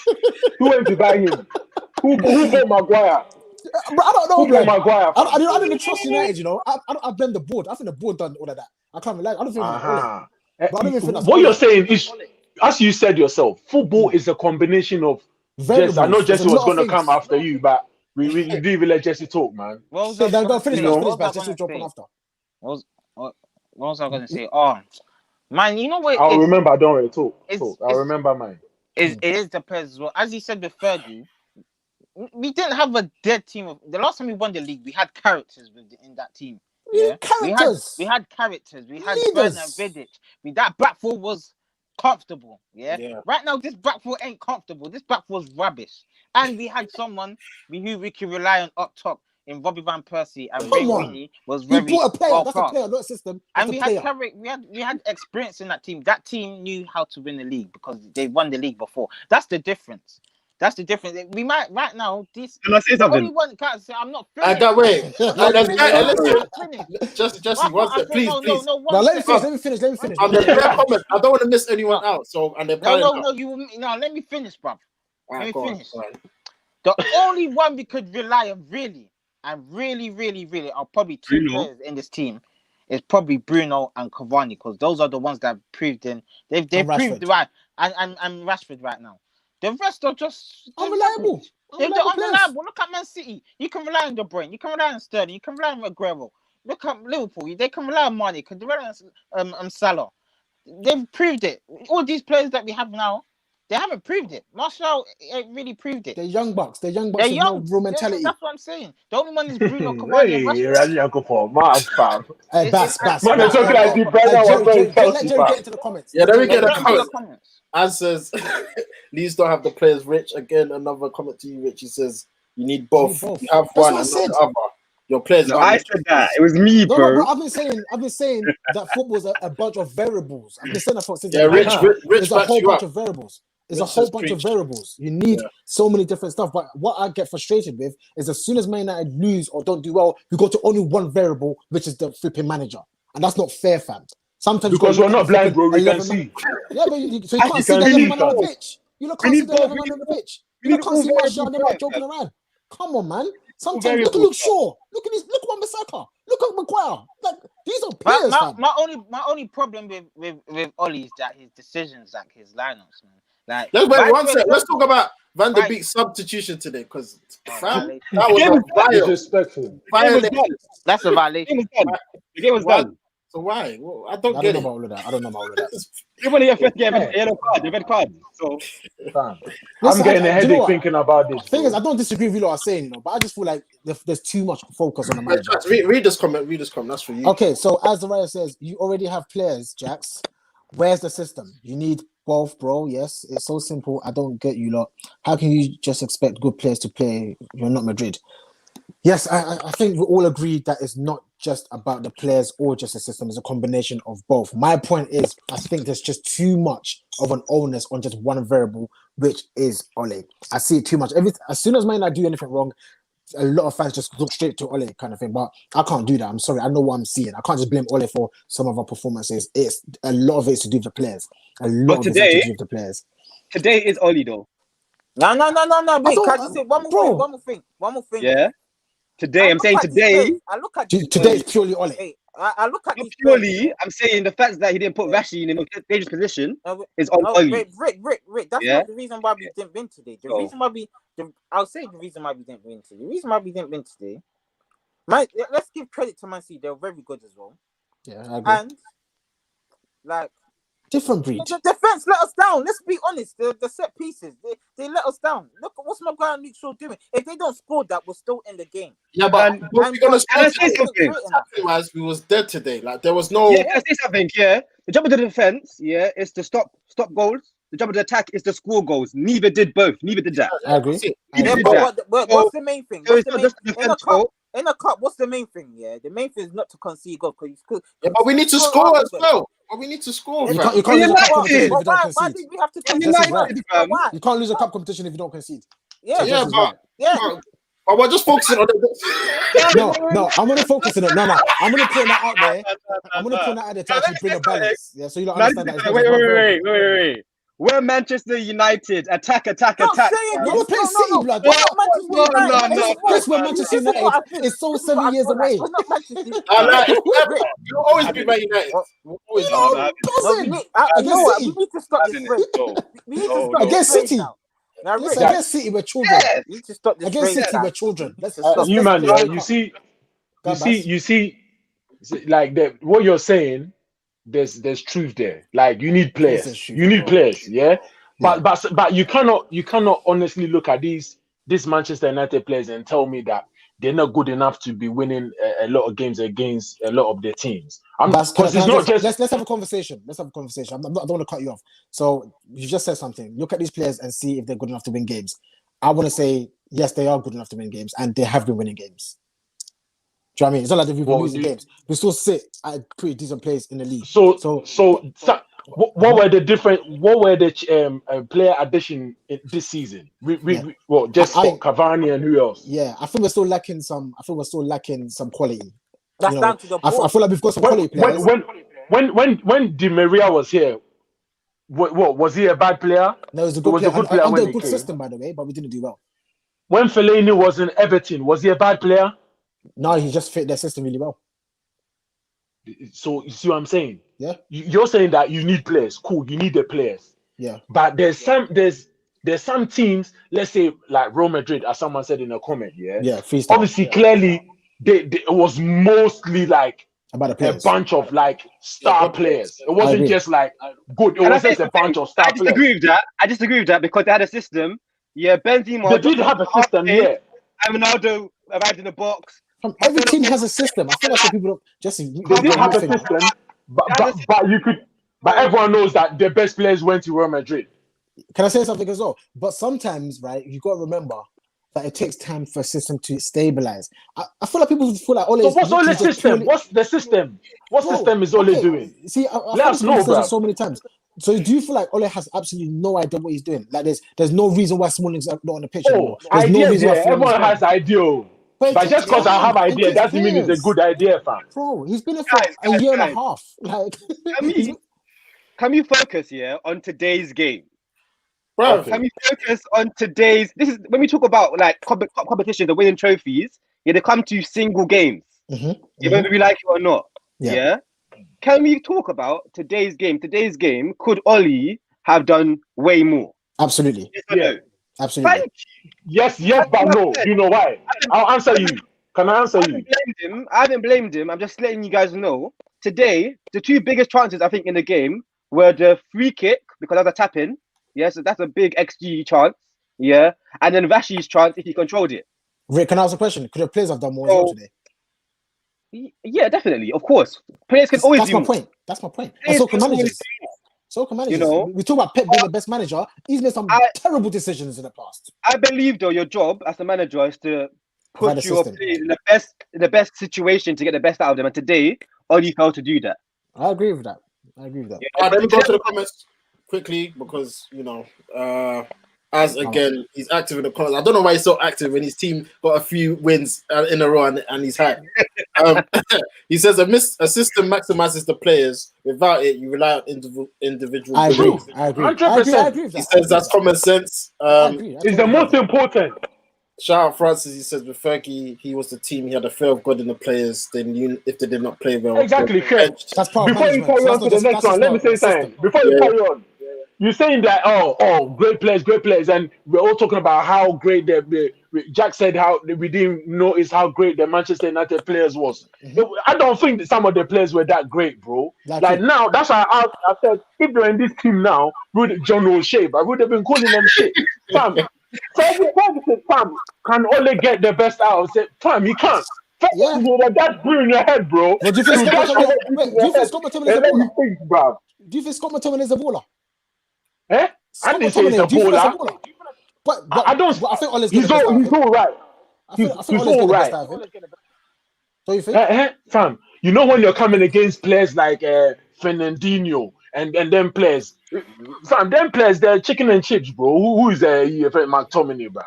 Who went to buy him? Who bought Maguire? But I don't know, Who bought bro. Maguire? I don't even trust United. You know, I blame the board. I think the board done all of that. I can't rely. I don't think. Uh-huh. But I don't even think that's What all you're it. saying is, as you said yourself, football is a combination of. Variables. I know There's Jesse a was lot of going to come things. after you, but we didn't even let Jesse talk, man. What was So I then gonna go finish, say? finish, What was I Just gonna jump on say? after. What was I gonna say? Oh, man, you know what? I'll It remember. I don't really talk. It's- I'll remember mine. it is the players as well. As he said with Fergie, we didn't have a dead team. The last time we won the league, we had characters in that team. Yeah, Characters. We had characters. We had Leaders. Werner and Vidic. That back four was comfortable. Yeah? Yeah. Right now, this back four ain't comfortable. This back four is rubbish. And we had someone who we could rely on up top in Robbie Van Persie, and Come Ray on. Rooney was You very bought a player. well That's a classed. player, not a system. And That's we a player. had Carrick, we had experience in that team. That team knew how to win the league because they won the league before. That's the difference. That's the difference. We might right now. This Can I say the only something? one can't say I'm not I finished. got wait. Listen, Finished. Jesse, one sec, please. No, Now let me second. finish. Let me finish. On the prayer comment, I don't want to miss anyone out. So and they're piling up. No. Let me finish, bruv. Alright, let me go on, finish. go on. The only one we could rely on, really, are probably two Bruno. players in this team. Is probably Bruno and Cavani because those are the ones that have proved in. They've And proved Rashford. right, and Rashford right now. The rest are just Unreliable. They're Unreliable players. unreliable. Look at Man City. You can rely on De Bruyne. You can rely on Sterling. You can rely on Aguero. Look at Liverpool. They can rely on Mane. Can rely on Salah. They've proved it. All these players that we have now, they haven't proved it. Martial ain't really proved it. They're young bucks. They're young bucks They're with young. no real mentality. That's what I'm saying. The only one is Bruno, Cavani, and Hey, Rashford. Randy Uncle Paul, man, fam. Hey, Bass. Man, they're talking like the brother was very Let Chelsea, Jerry get fam. into the comments. Yeah, let me get Let's the get into comments. Answers. Leeds don't have the players. Rich again. Another comment to you, Rich. He says you need both. You need both. You have That's one what I and said. not the other. Your players. No, aren't I the said that. It was me, No, bro. bro. I've been saying that football's a bunch of variables. I've been saying that since. Yeah, Rich There's a backs whole you bunch up. of variables. There's Rich a whole has bunch of preached. variables. You need Yeah. so many different stuff. But what I get frustrated with is as soon as Man United lose or don't do well, you go to only one variable, which is the flipping manager, and that's not fair, fam. Sometimes Because you we're gotta not look at blind, the bro. We can 11 see. Yeah, but you can't You see can the see, 11 man on the fam. pitch. You We can't need see the both. 11 We man on need the pitch. we You need can't all see Martial variables and them not players, joking around. Come on, man. Sometimes variables. look at Luke Shaw. Look at Wan-Bissaka. Look at Maguire. Like these are My, players, my, fam. my only problem with Ollie is that his decisions, like his lineups, man. Like Let's wait Vice one sec. Let's versa, talk about Van der Vice- Beek's substitution today, because Oh, fam, violation. that was Game a was done. violation. Disrespectful. The game was done. That's a The game violation. was done. The game was What? done. So why? Well, I I don't don't get know it. about all of that. I don't know about all of that. Even in your first game, a yellow card, a red card. So Fam. Listen, I'm getting do a you know headache what? thinking about this. Thing is, bro. I don't disagree with you lot are saying, but I just feel like there's too much focus on the Wait, manager. Jax, read this comment. Read this comment. That's for you. Okay, so as the writer says, you already have players, Jax. Where's the system? You need both, bro. Yes, it's so simple. I don't get you lot. How can you just expect good players to play? You're not Madrid. Yes, I think we all agree that it's not just about the players or just the system. It's a combination of both. My point is, I think there's just too much of an onus on just one variable, which is Ole. I see it too much. As soon as Man United do anything wrong, a lot of fans just look straight to Ole kind of thing. But I can't do that. I'm sorry. I know what I'm seeing. I can't just blame Ole for some of our performances. It's a lot of it is to do with the players. A lot of it is today- to do with the players. today is Oli though. No. Wait, don't- can I just say one bro. more thing? Yeah. Today, I'm saying today. I look at these Today players. is purely Ole. Hey, I look at Not these players. purely, I'm saying the fact that he didn't put Rashi in a dangerous position No, is on no, Oli. Rick, that's Yeah? not the reason why we didn't win today. The Oh. reason why I'll say the reason why we didn't win today. The reason why we didn't win today. Let's give credit to Man City. They're very good as well. Yeah, I agree. And like Different breed. the defense let us down. Let's be honest. The set pieces they let us down. Look at what's Maguire and Luke Shaw doing. If they don't score that, we're still in the game. Yeah, but And- we're gonna Can I say something? as we was dead today. Like there was no. Yeah, can I say something? Yeah, the job of the defense, yeah, is to stop goals. The job of the attack is to score goals. Neither did both. Neither did that. I agree. That's it. I agree. Yeah, did but that. what's the main thing? So What's it's the not main, just the in a defense cup? fault. In a cup, what's the main thing? Yeah, the main thing is not to concede goals. Yeah, but we need to score as well. But we need to score. You fam. can't lose a cup United. competition if you But don't why concede. did we have to Man concede? That's United, right. fam. Why? You can't lose a cup competition if you don't concede. Yeah, So Yeah, this is but, right. yeah. but we're just focusing on the. No, I'm gonna focus on it. No, I'm gonna put that out there. I'm gonna put that out there to actually bring a balance. Yeah, so you don't understand that. It's not Wait, just one variable. wait. We're Manchester United. Attack. Not attack. saying No, this. we're playing City, blood. We're not Manchester No, United. no, This no, is what- Guess where no, Manchester this is what I United think. is so This is what 7 I years feel like. away. We're not Manchester United. You always be Man United. We'll always be. No, no, No, listen. you know Against what? City. We need to stop this Hasn't race. it? No. We need to No, stop no. this Against race City. now. Now, Listen, Rick, against City, we're children. we need to stop this Against race City, now. we're children. Let's You man, yeah. let's- You see, Go on, Bas. you see, like what you're saying. There's truth there. Like you need players. there's truth, You need bro. players. Yeah. Yeah. But you cannot honestly look at these Manchester United players and tell me that they're not good enough to be winning a lot of games against a lot of their teams. Bas, Because it's not just let's have a conversation. Let's have a conversation. I don't want to cut you off. So you just said something. Look at these players and see if they're good enough to win games. I want to say yes, they are good enough to win games, and they have been winning games. Do you know what I mean? It's not like they've been Well, losing games. We still sit at a pretty decent place in the league. so. So- What were the different? What were the player addition this season? Well, just I- Cavani and who else? Yeah, I think we're still lacking some. I think we're still lacking some quality. That's You know, down to the I board. feel like we've got some quality players. When Di Maria was here, what was he a bad player? No, it was a He good was a player. good player Under when a he good came. system, by the way, but we didn't do well. When Fellaini was in Everton, was he a bad player? No, he just fit their system really well. So you see what I'm saying? Yeah. You're saying that you need players. Cool, you need the players. Yeah. But there's some teams, let's say like Real Madrid, as someone said in a comment, yeah. Yeah, freestyle. Obviously, clearly, it was mostly like About the a players. bunch of like star players. It I wasn't agree. just like good. It And I was just think- a bunch of star I players. disagree with that because they had a system. Yeah, Benzema. They did have a system, yeah. And Ronaldo arrived in the box. Every team has a system. I feel like some people don't just. They did have a system, but everyone knows that the best players went to Real Madrid. Can I say something as well? But sometimes, right, you got to remember that it takes time for a system to stabilize. I feel like people feel like Ole So is what's Ole's just system? purely- What's the system? What Bro, system is Ole okay, doing? See, I've Let had us this know, conversation bruv. so many times. So do you feel like Ole has absolutely no idea what he's doing? Like there's no reason why Smalling's not on the pitch anymore. There's no ideas, reason why yeah. Fiona's Everyone not. has idea. But it But takes just because I time. have It idea takes doesn't mean it's a years. good idea, fam. Bro, he's been here for Guys, a year and a guys. half. Like, Can we focus on today's game? Bro, Okay. Can we focus on today's? This is when we talk about like competitions and winning trophies. Yeah, they come to single games. whether we like it or not. Yeah. Yeah. Can we talk about today's game? Today's game, could Oli have done way more? Absolutely. Yes or Yeah. no? Absolutely. Thank Yes, but no. Do you know why? I'll answer you. Can I answer I you? haven't blamed him. I haven't blamed him. I'm just letting you guys know. Today, the two biggest chances I think in the game were the free kick because of the tap in. Yeah, so that's a big XG chance. Yeah, and then Vashi's chance if he controlled it. Rick, can I ask a question? Could the players have done more as well So- today? Yeah, definitely. Of course, players can always That's do my more. point. That's my point. And Players so can can always managers. do more. So can managers. You know? We talk about Pep being the best manager. He's made some I- terrible decisions in the past. I believe though your job as a manager is to Provide put a your system. players in the best situation to get the best out of them. And today, Oli failed to do that. I agree with that. I agree with that. All right, let me go to the comments quickly because as again he's active in the comments. I don't know why he's so active when his team got a few wins in a row and he's high. He says a system maximizes the players. Without it, you rely on individual. I agree. beliefs. I agree. 100%. I agree with that. He says that's common sense. I agree. It's the most important. Shout out Francis. He says with Fergie, he was the team. He had a fear of God in the players. They knew if they did not play well, Exactly, they were fair. benched. That's part of Before you management. carry on So to that's the not- next that's one, let me just say not a something. system. Before you Yeah. carry on, you're saying that great players, and we're all talking about how great Jack said how we didn't notice how great the Manchester United players was. I don't think that some of the players were that great, bro. Like it. now, that's why I said if they're in this team now, with John O'Shea, I would have been calling them shit. Fam, fam can only get the best out of it. Fam, he can't. Yeah. That's blue in your head, bro. Well, do you think You Scott guys McTominay- always wait, think do you in think your Scott head, McTominay is a and let me baller? think, bro. Do you think Scott McTominay is a baller? Eh? I Scott didn't say he's a McTominay, do you think that's a baller. baller? But I don't. but I think Ole's He's getting the best out of he's him. all right. I think he's Ole's all getting the best right. out of him. Don't you think? Fam, you know when you're coming against players like Fernandinho and them players, fam, them players they're chicken and chips, bro. Who is McTominay, bro?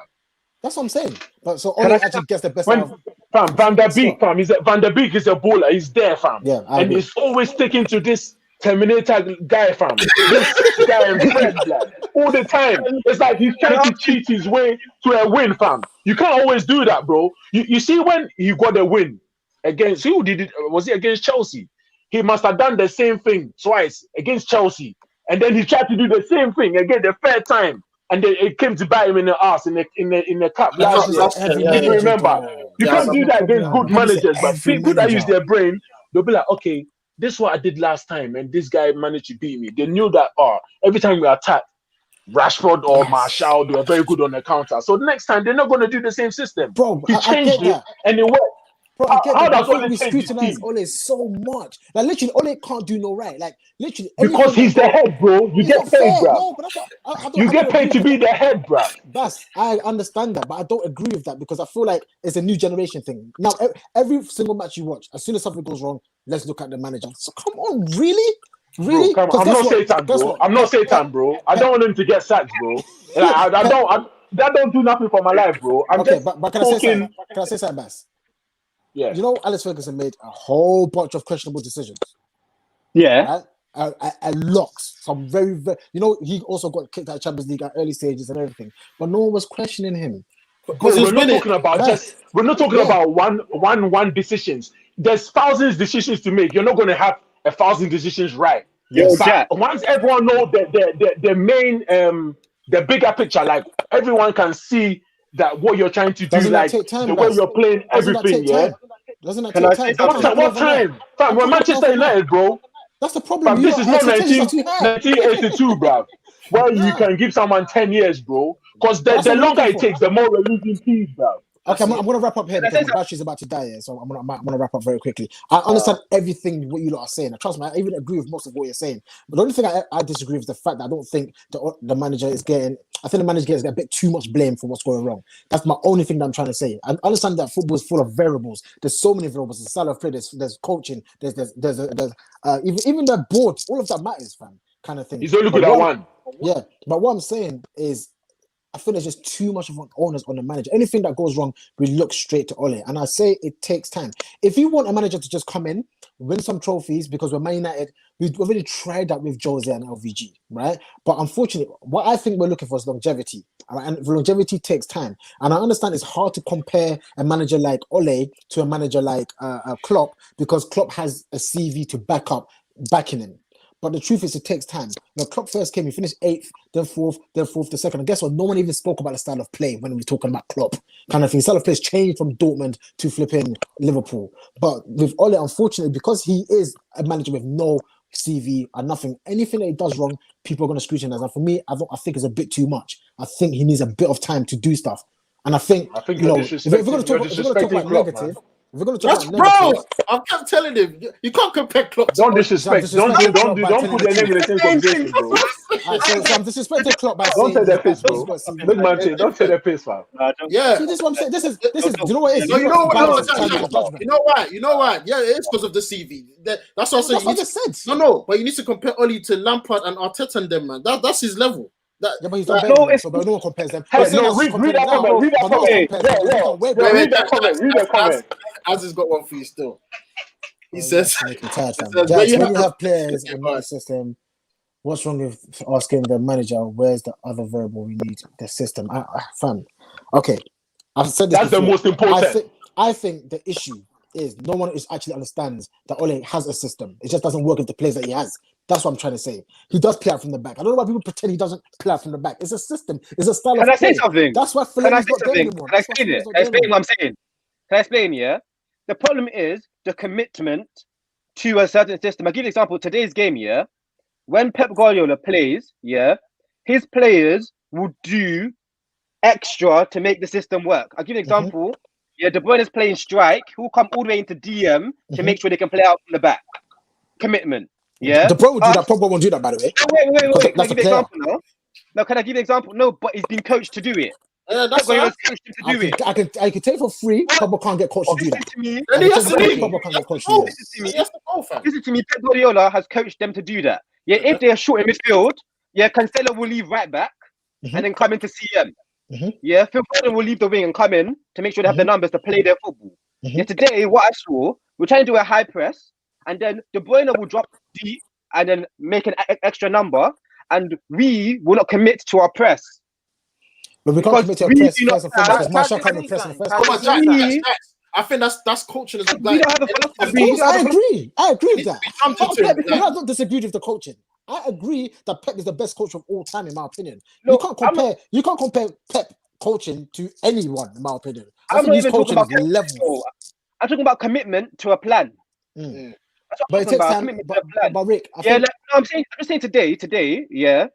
That's what I'm saying. But so Can Ole I- actually gets the best When out of fam Van der Beek, Scott. fam, Van der Beek is a baller. He's there, fam. Yeah, I and agree. he's always sticking to this Terminator guy, fam. This guy and Fred, like, all the time. It's like he's trying to cheat his way to a win, fam. You can't always do that, bro. You see when he got a win against who did it? Was it against Chelsea? He must have done the same thing twice against Chelsea, and then he tried to do the same thing again the third time, and then it came to bite him in the ass in the cup last year. Every Yeah, You manager, remember? though. You Yeah, can't that's do the that against problem. good I'm saying managers, but every people that use manager. their brain, they'll be like, okay, this is what I did last time, and this guy managed to beat me. They knew that every time we attack, Rashford or Yes. Martial, they were very good on the counter. So next time they're not going to do the same system. Bro, He I changed get it, that. and it worked. Bro, I get How that. does But I Ole think we change his scrutinize team? Ole so much. Like literally, Ole can't do no right. Like literally, Because anything he's that the goes- head, bro. You He's get not paid, fair. bro. No, but that's what I don't. You I get don't paid agree to with be that. the head, bro. That's I understand that, but I don't agree with that because I feel like it's a new generation thing. Now, every single match you watch, as soon as something goes wrong, let's look at the manager. So come on, really? Really? Bro, come on. 'Cause I'm guess not what? Satan, Guess bro. what? I'm not Satan, bro. I don't want him to get sacked, bro. Like, that don't do nothing for my life, bro. I'm Okay, just but can I say talking. something? Can I say something, Bass? Yeah. You know, Alex Ferguson made a whole bunch of questionable decisions, Yeah. right? A lot. Some very, very. You know, he also got kicked out of Champions League at early stages and everything, but no one was questioning him. Because We're not winning. talking about Yeah. we're not talking Yeah. about one decisions. There's thousands decisions to make. You're not going to have 1,000 decisions right. Yo, Yes. But Jack. once everyone knows the main the bigger picture, like everyone can see that what you're trying to do, Doesn't that like take time, the way Baz? you're playing Doesn't that everything, take yeah. time? Doesn't that Can take I time? say That something? can't What happen overnight. time? Fam, That we're can't Manchester happen overnight. United, bro. That's the problem. Fam, You this is lot not expectations are too high. 1982, bro. Where you Nah. can give someone 10 years, bro. Because But that's the what we're longer looking it for. takes, the more we're losing peas, bro. Okay, I'm gonna wrap up here Can I because say my battery's about to die. Yeah, so I'm gonna wrap up very quickly. I understand everything what you lot are saying. Trust me, I even agree with most of what you're saying. But the only thing I disagree with is the fact that I don't think the manager is getting. I think the manager gets a bit too much blame for what's going wrong. That's my only thing that I'm trying to say. I understand that football is full of variables. There's so many variables. There's style of play. There's coaching. There's even the board. All of that matters, fam. Kind of thing. He's only But good at what- one. Yeah, but what I'm saying is, I feel there's just too much of an onus on the manager. Anything that goes wrong, we look straight to Ole. And I say it takes time. If you want a manager to just come in, win some trophies, because we're Man United, We've already tried that with Jose and LVG, right? But unfortunately, what I think we're looking for is longevity, and longevity takes time. And I understand it's hard to compare a manager like Ole to a manager like Klopp, because Klopp has a CV to backing him. But the truth is, it takes time. When Klopp first came, he finished 8th, then 4th, then 4th, the second. And guess what? No one even spoke about the style of play when we were talking about Klopp. Kind of thing. Style of play has changed from Dortmund to flipping Liverpool. But with Ole, unfortunately, because he is a manager with no CV and nothing, anything that he does wrong, people are going to scrutinize. And for me, I think it's a bit too much. I think he needs a bit of time to do stuff. And I think I think you know, you're if we're going to talk disrespecting about Klopp, negative, man. if we're going to talk That's about negative, bro. I kept telling him you can't compare Klopp. Don't disrespect. Don't put their name in the same conversation, bro. Alright, so I'm disrespecting Klopp by Don't saying take their he's piss, bro. got a CV. Big man, don't take their piss, fam. Yeah. See, this is what I'm saying. This is. Do you know what it is? No, you know what? No, Bias, you judgment. know why? You know why? Yeah, it is because of the CV. That's what I'm saying. That's what I just said. No, but you need to compare Oli to Lampard and Arteta and them, man. That's his level. Yeah, but he's not like, better no, than them, so but no one compares them. Hey, We're saying no, that's read comparing that now, comment. Read that but no one comment. compares them. He's done way better. Read that comment. Read that comment. Az has got one for you still. He Oh, says, that's making me tired, fam. says, Jax, when you the- have players and not a system, what's wrong with asking the manager where's the other variable we need? The system, fam. Okay, I've said this That's the before. most important. I think the issue is no one actually understands that Ole has a system. It just doesn't work with the players that he has. That's what I'm trying to say. He does play out from the back. I don't know why people pretend he doesn't play out from the back. It's a system. It's a style Can of I play. say something? That's why Can I Fellaini's say not there something? anymore. Can I That's why explain it? Fellaini's not Can I there explain anymore. what I'm saying? Can I explain, yeah? The problem is the commitment to a certain system. I'll give you an example. Today's game, yeah? When Pep Guardiola plays, yeah, his players will do extra to make the system work. I'll give you an example. Yeah, De Bruyne is playing strike. He'll come all the way into DM to make sure they can play out from the back. Commitment. Yeah. De Bruyne would do that. Pogba won't do that, by the way. Wait. Can I That's give you a an example now? No, can I give you an example? No, but he's been coached to do it. Yeah, Pep that's Guardiola's right. coached him to do it. I can take for free. Pogba can't get coached to do Listen that. to me. Then he has to leave. Pogba can't get coached to He do that. has to go, fam. Listen to me. Pep Guardiola has coached them to do that. Yeah, if they're short in midfield, yeah, Cancelo will leave right back and then come into CM. Yeah, Phil Foden will leave the wing and come in to make sure they have the numbers to play their football. Yeah, today what I saw, we're trying to do a high press, and then De Bruyne will drop deep and then make an extra number, and we will not commit to our press. But we can't commit to a press first and foremost because Martial can't be pressing first. Come on, Jax. I think that's coaching as a We don't have a Of philosophy. course, I agree. I agree with that. I'm I don't disagree with the coaching. I agree that Pep is the best coach of all time, in my opinion. No, you can't compare Pep coaching to anyone, in my opinion. I I'm think not his even talking coaching about is level. I'm talking about commitment to a plan. Mm. That's what But I'm it talking takes about. time. Commitment to a plan. But Rick, I Yeah, think I'm just saying today, yeah.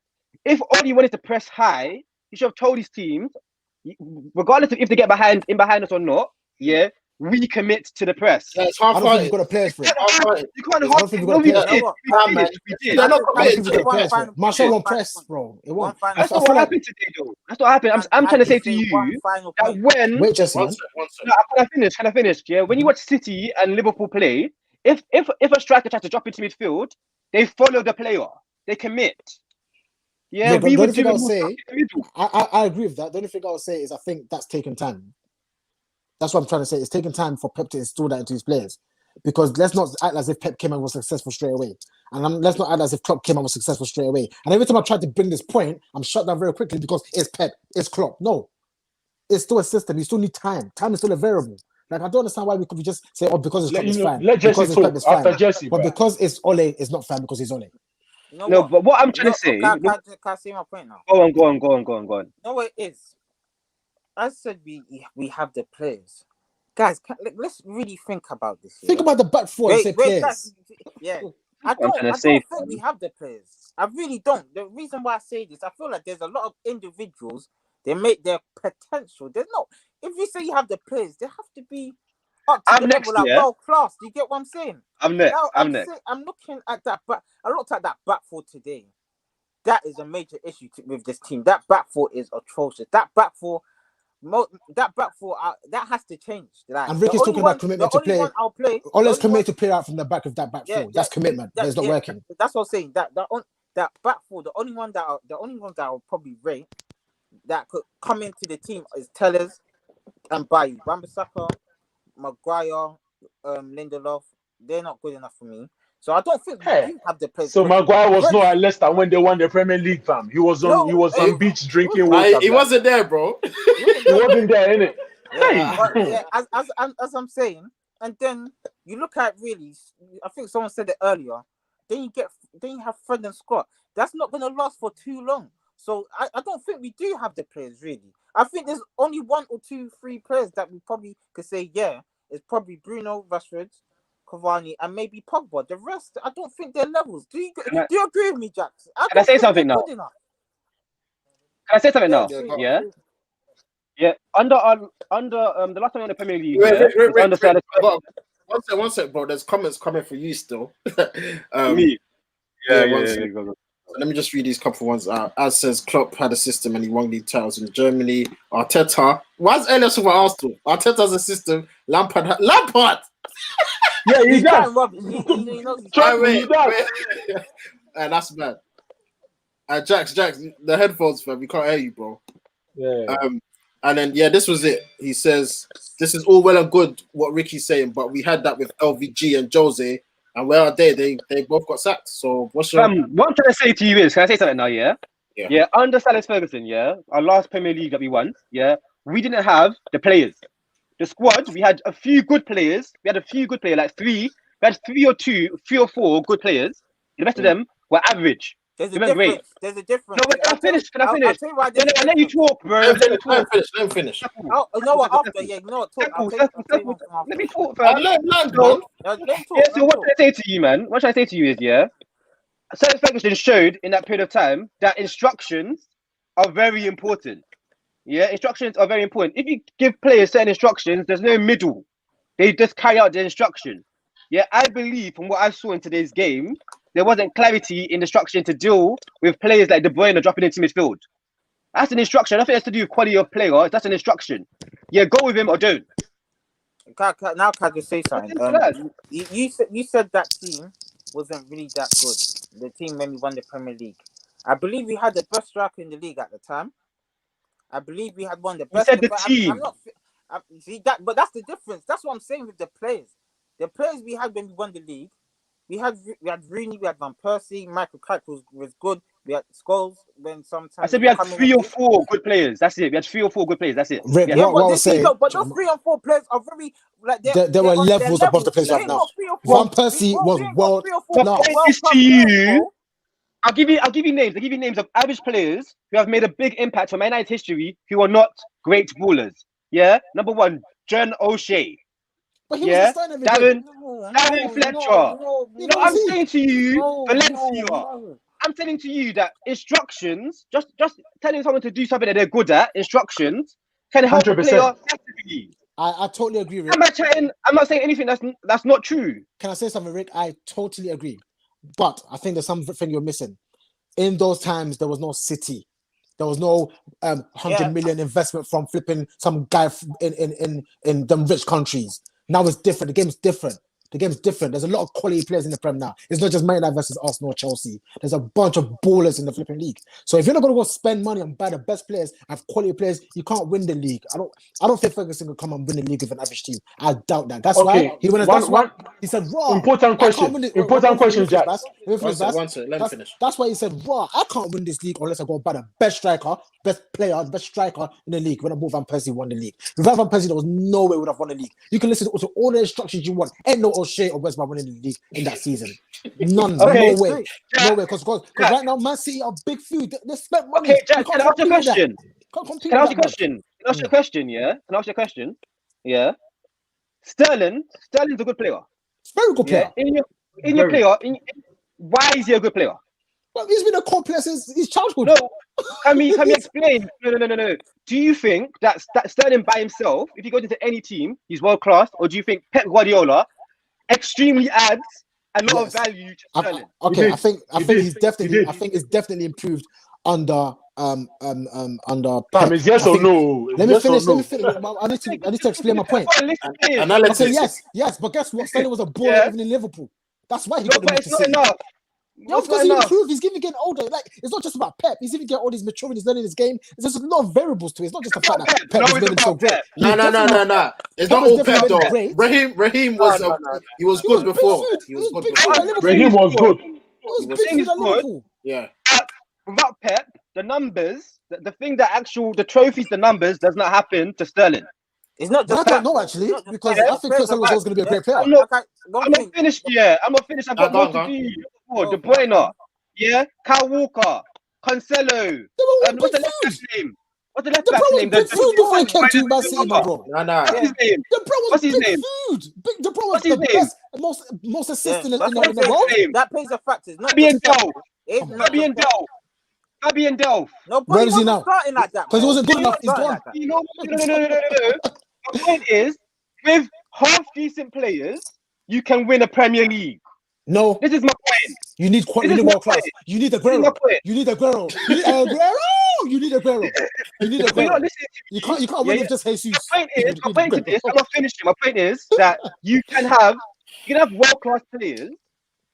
If Oli wanted to press high, he should have told his teams, regardless of if they get behind us or not, yeah, we commit to the press. Yeah, it's I hard don't think fighting. you've got a players for it. You can't I don't think we've got a we player. did. We did. They're not I don't think committed we've to got a players it. for it. Martial won't press, bro. It won't. That's not what happened today, though. That's not what happened. I'm trying to say to you that when Wait, Jesse, man. One sec. No, can I finish? Yeah, when you watch City and Liverpool play, if a striker tries to drop into midfield, they follow the player. They commit. Yeah, Look, we the would only do thing I'll it more say, stuff in the middle. I agree with that. The only thing I'll say is I think that's taken time. That's what I'm trying to say. It's taken time for Pep to install that into his players. Because let's not act as if Pep came and was successful straight away. And let's not act as if Klopp came and was successful straight away. And every time I try to bring this point, I'm shut down very quickly because it's Pep, it's Klopp. No. It's still a system. You still need time. Time is still a variable. Like, I don't understand why we could just say, oh, because it's Klopp, it's fine. Let Because Jesse it's Pep, talk it's fine. after Jesse. But Bro. because it's Ole, it's not fine because he's Ole. No, but what I'm trying to say. Can I say my point now? Go on. No, it is. I said we have the players. Guys, let's really think about this. Think about the back four and say players. Yeah. I don't think we have the players. I really don't. The reason why I say this, I feel like there's a lot of individuals, they make their potential. There's no, if you say you have the players, they have to be up to the level like world class. Do you get what I'm saying? I'm next. I'm looking at that back. I looked at that back four today. That is a major issue with this team. That back four is atrocious. That back four that has to change. Like, and Ricky's talking about commitment to play. Ole's committed to play out from the back of that back four. That's commitment. But it's not working. That's what I'm saying. That back four, the only ones that I'll probably rate that could come into the team is Tellers and Bailly. Wan-Bissaka, Maguire, Lindelof. They're not good enough for me. So I don't think we Hey. do have the players. So Maguire was Brentford- not at Leicester when they won the Premier League, fam. He was on No, beach drinking Like, water. he fam. wasn't there, bro. He wasn't there, innit? Yeah, Hey. but yeah, as I'm saying, and then you look at really, I think someone said it earlier. Then you have Fred and Scott. That's not going to last for too long. So I don't think we do have the players really. I think there's only 1 or 2, 3 players that we probably could say, yeah, it's probably Bruno, Rashford, Cavani, and maybe Pogba. The rest, I don't think they're levels. Do you agree with me, Jax? Can I don't say think something they're now? good enough. Can I say something now? Yeah, go on. Yeah. Yeah. Under the last time in the Premier League, Wait, yeah, wait, was under Sir Alex Well, one sec, bro. There's comments coming for you still. Me. One sec. Go. Let me just read these couple ones out. As says, Klopp had a system and he won league titles in Germany. Arteta. Why's Elias from Arsenal? Arteta's a system. Lampard. Yeah, he He's does. trying rubbish. He knows he's Trust me, Wait, he does. wait. That's bad. Jax, the headphones, fam. We can't hear you, bro. Yeah. And then, this was it. He says, this is all well and good, what Ricky's saying, but we had that with LVG and Jose, and where are they? They both got sacked. So what's your... What I'm trying to say to you is, can I say something now? Yeah. Yeah. Yeah. Under Sir Alex Ferguson, yeah, our last Premier League that we won, yeah, we didn't have the players. The squad, we had a few good players. We had a few good players, like 3. We had 3 or 4 good players. The rest of them were average. There's a They weren't difference. great. There's a difference. No, wait, can I finish? I'll tell you why there's a I let you difference. talk, bro. Let him finish. Oh, you know what? After, yeah, you know what? Talk. I'll tell you one thing after. Let me talk, fam. Let him land, No. man. Let him talk. Yeah, so let what him should I say to you, man? What should I say to you is, yeah, Sir Alex Ferguson showed in that period of time that instructions are very important. Yeah, instructions are very important. If you give players certain instructions, there's no middle. They just carry out the instruction. Yeah, I believe from what I saw in today's game, there wasn't clarity in the instruction to deal with players like De Bruyne dropping into midfield. That's an instruction. Nothing has to do with quality of player. That's an instruction. Yeah, go with him or don't. Now, can I just say something? You said that team wasn't really that good. The team when we won the Premier League. I believe we had the best striker in the league at the time. I believe we had one of the best. You said the team. See that, but that's the difference. That's what I'm saying with the players. The players we had when we won the league, we had Rooney, we had Van Persie, Michael Carrick was good. We had Scholes when sometimes. I said we had 3 or 4 good players. That's it. We had 3 or 4 good players. That's it. Rick, Yeah. what I was saying, but those 3 or 4 players are very like there were levels above the players we have now. Van Persie was world. No, to you. I'll give you names. I'll give you names of average players who have made a big impact for Man United history who are not great ballers. Yeah, number 1, John O'Shea. But he Yeah, was every day. Darren Fletcher. No, I'm saying to you, Valencia. I'm telling to you that instructions, just telling someone to do something that they're good at, instructions can help a 100%. player massively. I totally agree, Rick. I'm not saying anything that's not true. Can I say something, Rick? I totally agree. But I think there's something you're missing. In those times, there was no City. There was no 100 million investment from flipping some guy in them rich countries. Now it's different. The game's different. There's a lot of quality players in the Prem now. It's not just Man United versus Arsenal or Chelsea. There's a bunch of ballers in the flipping league. So if you're not going to go spend money and buy the best players, have quality players, you can't win the league. I don't think Ferguson can come and win the league with an average team. I doubt that. That's why he went. That's why he said, "Raw." Important question, Jack. One second. Let me finish. That's why he said, "Raw, I can't win this league unless I go buy the best striker, best player, best striker in the league." When I bought Van Persie won the league. Without Van Persie, there was no way we would have won the league. You can listen to all the instructions you want. Ain't no O'Shea or West Brom winning the league in that season. None. Okay. No way. No way. Because right now, Man City are big few. They spent money. Okay, Jack, can I ask you a question? Can I ask you a Can question? Can I ask you a question? Yeah. Can I ask you a question? Yeah. Sterling's a good player. Very good player. Yeah. In your player. Why is he a good player? Well, he's been a core player since his childhood. No. Can we explain? No. Do you think that Sterling by himself, if he goes into any team, he's world class, or do you think Pep Guardiola extremely adds a lot of value to Sterling? I think he's definitely improved under Pep. Is yes or no? Let me finish. I need to explain my point. Analysis. Okay, yes, but guess what? Sterling was a baller even in Liverpool. That's why he got the but move it's to not City. enough. Yeah, What's because not he enough? improved. He's even getting older. Like, it's not just about Pep. He's even getting older. He's maturing. He's learning his game. There's a lot of variables to it. It's not just the fact About that Pep. Pep No, has it's made him so about great. Pep. No. It's Pep not has all Pep definitely though. made him great. Raheem was No. he was He good was before. big food. He was good big before. food at Liverpool. Raheem was good. He was He was big Thing food is at good. Liverpool. Yeah. Without Pep, the numbers, the thing that the trophies, the numbers does not happen to Sterling. It's not But just I don't that, know though. actually, It's not just because that. I The think players First are was right. always going to be a great player. I'm not. Okay, one I'm not thing. finished yet. I'm not finished. I've got Go more on, to go on. do. Oh, De Bruyne, yeah, Kyle Walker, Cancelo. They were all What's big the left back's food. name? What's the left The bro back's was name? big food before he came to Man City, my bro. Nah. What's his name? The bro was What's his big name? food. The bro was What's his the name? best, most assists Yeah, in that's the what I'm world. What's his name? That plays a factor. It's not Fabian just Pep. Delph. It's Come on, not Fabian just Pep. Delph. Fabian Delph. No, but Where he is he wasn't now? starting like that. Because he bro. wasn't good He enough. wasn't He's starting gone. like that. You know, no. My point is, with half decent players, you can win a Premier League. No, This is my point. you need This is my world class. point. You need This is my Aguero. point. You need Aguero. You need Aguero. You need Aguero. You need But you're not Aguero. listening to You me. can't win Yeah, with just Jesus. My point is, You my need point to Aguero. this, I'm not finishing. My point is that you can have world-class players,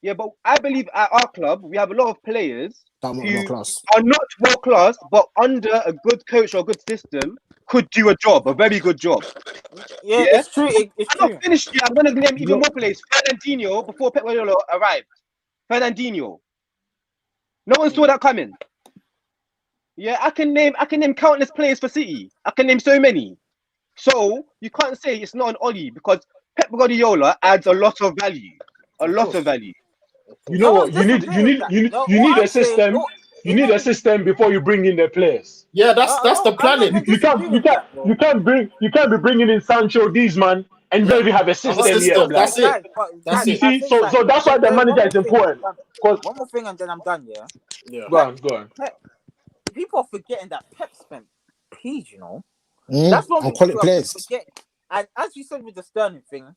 yeah, but I believe at our club we have a lot of players That not who world class. are not world-class, but under a good coach or a good system could do a job, a very good job. Yeah, Yeah? it's true. It's I'm true. not finished yet. I'm going to name even No. more players. Fernandinho, before Pep Guardiola arrived. Fernandinho. No one saw that coming. Yeah, I can name countless players for City. I can name so many. So you can't say it's not an Ollie because Pep Guardiola adds a lot of value. A lot of value. You know No what? one's disagreeing with that. No, You what need I'm a saying- system. no, You it's need not a even- system before you bring in the players. Yeah, that's the I'm not planning. even You can't disagreeing with that, bro. you can't be bringing in Sancho, these man, and you don't even have a system system, yet. that's Like, it. That's you it. see, so that's why the manager is important. Because One more thing and then I'm done, yeah? Yeah. go on. People are forgetting that Pep spent peas, you know? Mm, That's one and thing quality people players. forget. And as you said with the Sterling thing,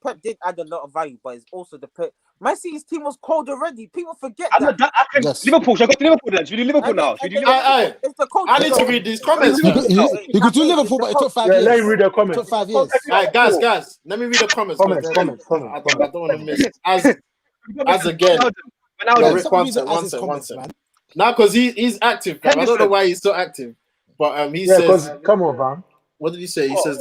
Pep did add a lot of value, but it's also the Pep. My City's team was cold already. People forget I'm that. not. I can Yes. Liverpool. Should I go to Liverpool then? Should we do Liverpool And then- now? Should we do and then- Liverpool? Aye. It's the coach. I need to read these comments. You man. could do Liverpool, but it took 5 Yeah, years. let me read the It comments. took 5 years. Alright, guys, let me read the comments. Comments. I don't want to miss. As again, Ronaldo. Yo, Yeah, Rick, some one reason sec, as one his sec, comments, one sec. man. Now, because he's active, fam. I don't know Henderson. why he's so active, but he Yeah, says, because come on, man. what did he say? He says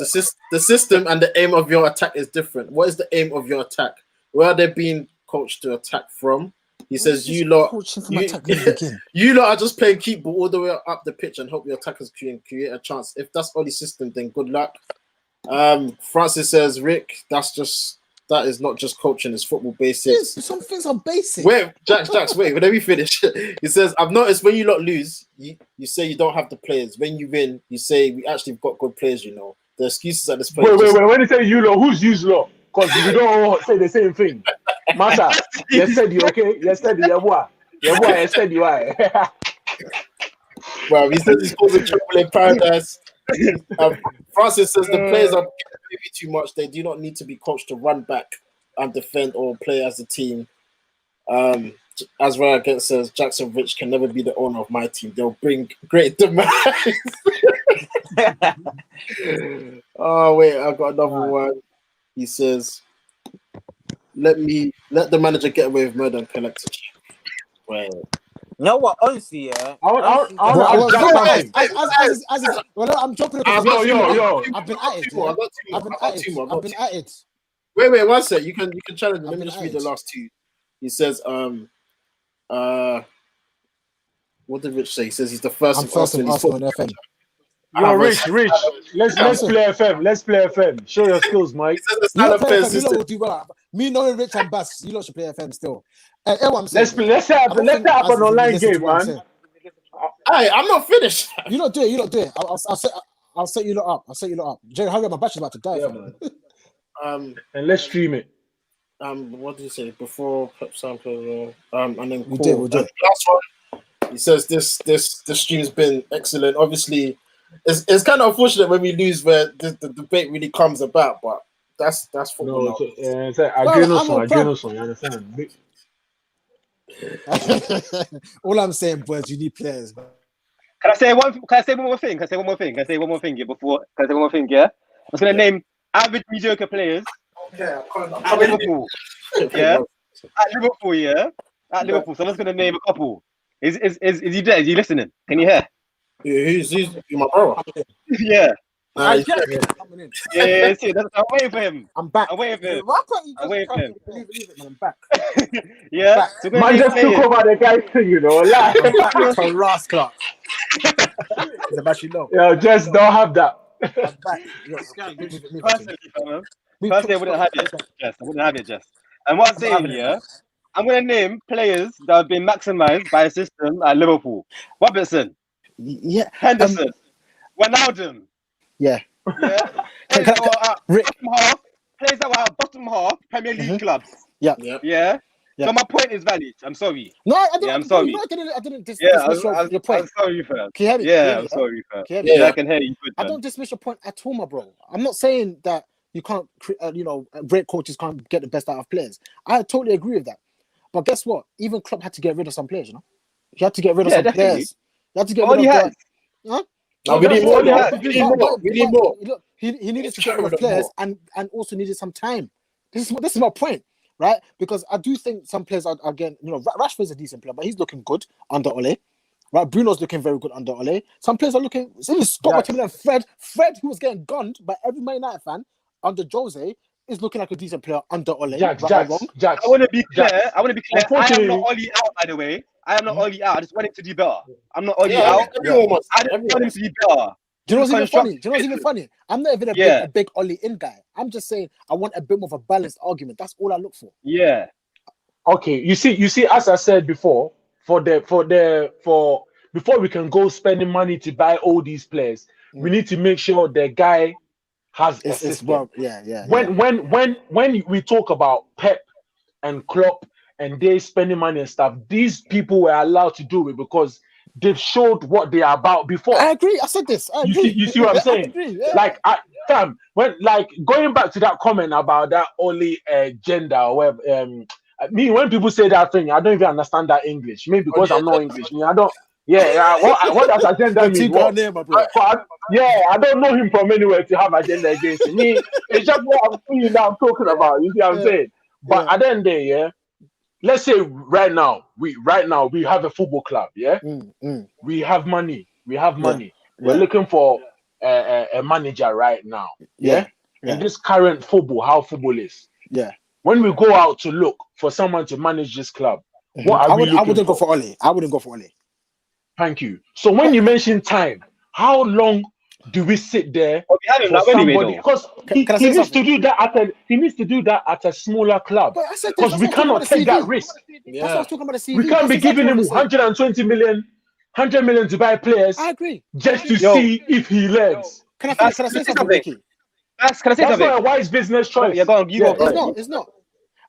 the system and the aim of your attack is different. What is the aim of your attack? Where are they being coached to attack from? He says you lot, Coaching from you, attack from the beginning. you lot are just playing keep ball all the way up the pitch and hope your attackers create a chance. If that's Ollie's system, then good luck. Francis says, Rick, that is not just coaching, it's football basics. Some things are basic. Wait, Jax, wait, let me finish. He says, I've noticed when you lot lose, you say you don't have the players. When you win, you say we actually got good players, you know. The excuses at this point. Wait. When you say you lot, who's you lot? Because we don't all say the same thing. Master, yesterday, okay? Yesterday, yeah, boy, yesterday, why? Well, he says he's causing trouble in paradise. Francis says the players are maybe too much. They do not need to be coached to run back and defend or play as a team. As Ryan against says, Jackson Rich can never be the owner of my team. They'll bring great demise. Oh wait, I got another one. He says, let the manager get away with murder and collect it. Well, You know what? Honestly, yeah. I'll- I'm jumping in I've because got- yo. I've been at it. two more, yeah. I've got two more. I've been at it. Wait, one sec. You can challenge me. Let me been just at read the it. last two. He says, what did Rich say? He says he's the first I'm of first in Arsenal. Arsenal and FM. Yo, Rich, let's play FM. Let's play FM. Show your skills, Mike. He says the You stand-up lot play player FM, you lot system. will do well. Me knowing Rich and Bass, you lot should play FM still. And what I'm saying, Let's set I up don't think an As is online listen to game, what I'm man. saying. Hey, I'm not finished. You lot do it. I'll set you lot up. Jerry, hurry up, my battery's about to die. Yeah, fam. man. And let's stream it. What did he say before Pep Sample? And then We cool. did. And last one, he says this stream's been excellent. Obviously, it's kind of unfortunate when we lose where the debate really comes about, but that's football. No, now. it's like I'm Adrenaline, you understand? All I'm saying, boys, you need players. Man. Can I say one more thing? Can I say one more thing? Yeah, before. Can I say one more thing? Yeah. I was gonna name average mediocre players Okay, at Liverpool. Yeah. At Liverpool, yeah. at Liverpool. Someone's gonna name a couple. Is he there? Is he listening? Can you hear? Who's my brother? Yeah. Nah, he's Jack, dead. coming in. Yeah. See, I'm waiting for him. I'm back. I'm waiting for him. Why can't you I'm waiting just for him. believe it, man? I'm back. Yeah. Back. So we're Man gonna just name took players. over the guy's thing, you know. Like, I'm back to Ross Clark. It's about you know. yo, just don't have that. I'm back. Yo, Personally, fam, We personally, I wouldn't have it. Yes, I wouldn't have it. Just. And what I'm saying here, I'm gonna name players that have been maximized by a system at Liverpool. Robertson, Yeah. Henderson, Wijnaldum. Yeah. Yeah. Can- Players that were at Rick. bottom half. Players that were at bottom half Premier League clubs. Yeah. Yeah. Yeah. Yeah. So my point is valid. I'm sorry. No, I didn't. Yeah, I'm sorry. No, I didn't Yeah, dismiss your point. I'm sorry, fam. Can you hear me? Yeah, I'm sorry, fam. Can you hear me? Yeah, I can hear you. Good, I man. don't dismiss your point at all, my bro. I'm not saying that you can't, great coaches can't get the best out of players. I totally agree with that. But guess what? Even Klopp had to get rid of some players. He had to get rid of Yeah, some definitely. players. He had to get All rid he of has. Huh? No, we need That's more. all he though. has. We need more. We need more. Look, he needed to Get get rid rid of of players more. and also needed some time. This is my point, right? Because I do think some players are again, Rashford's a decent player, but he's looking good under Ole. Right, Bruno's looking very good under Ole. Some players are looking. Even Scott McTominay and Fred, who was getting gunned by every Man United fan under Jose, is looking like a decent player under Ole. Jax. Right, I want to be clear. I am Unfortunately- not Oli out, by the way. I am not Oli out. I just want him to do better. I'm not Oli Yeah, out. everyone wants I that. just Everyone want him wants to be better. Do you know what's even Construct- funny? Do you know what's even funny? I'm not even Yeah. a big Ole in guy. I'm just saying I want a bit more of a balanced argument. That's all I look for. Yeah. Okay, you see, as I said before, before we can go spending money to buy all these players, we need to make sure the guy has a It's system. well, yeah. When we talk about Pep and Klopp and they spending money and stuff, these people were allowed to do it because they've showed what they are about before. I agree. I said this. I agree. You see what I'm saying? I agree, yeah. Like, fam, when going back to that comment about that only gender or whatever, when people say that thing, I don't even understand that English. Maybe because I'm not English. I don't. Yeah, what does agenda mean? What? I don't know him from anywhere to have agenda against me. It's just what I'm feeling that I'm talking about. You see what I'm saying? But at the end of the day, let's say right now we have a football club. We have money. We're looking for a manager right now. In this current football, how football is. When we go out to look for someone to manage this club, what are we looking I wouldn't go for? for Ole. I wouldn't go for Ole. Thank you. So when you mention time, how long do we sit there Oh, we had him for now anyway, somebody? though. Because he Can I say needs something? to do that at a smaller club. But I said this, Because that's we what I'm talking cannot about the take that CV. risk. That's what I was talking about the CV. We can't That's be exactly giving what him I'm saying. 120 million, 100 million to buy players I agree. just to Yo. see if he learns. Can I That's- say something, something. Ricky? Can I say That's something? not a wise business choice. Yeah, go on. You go. It's not.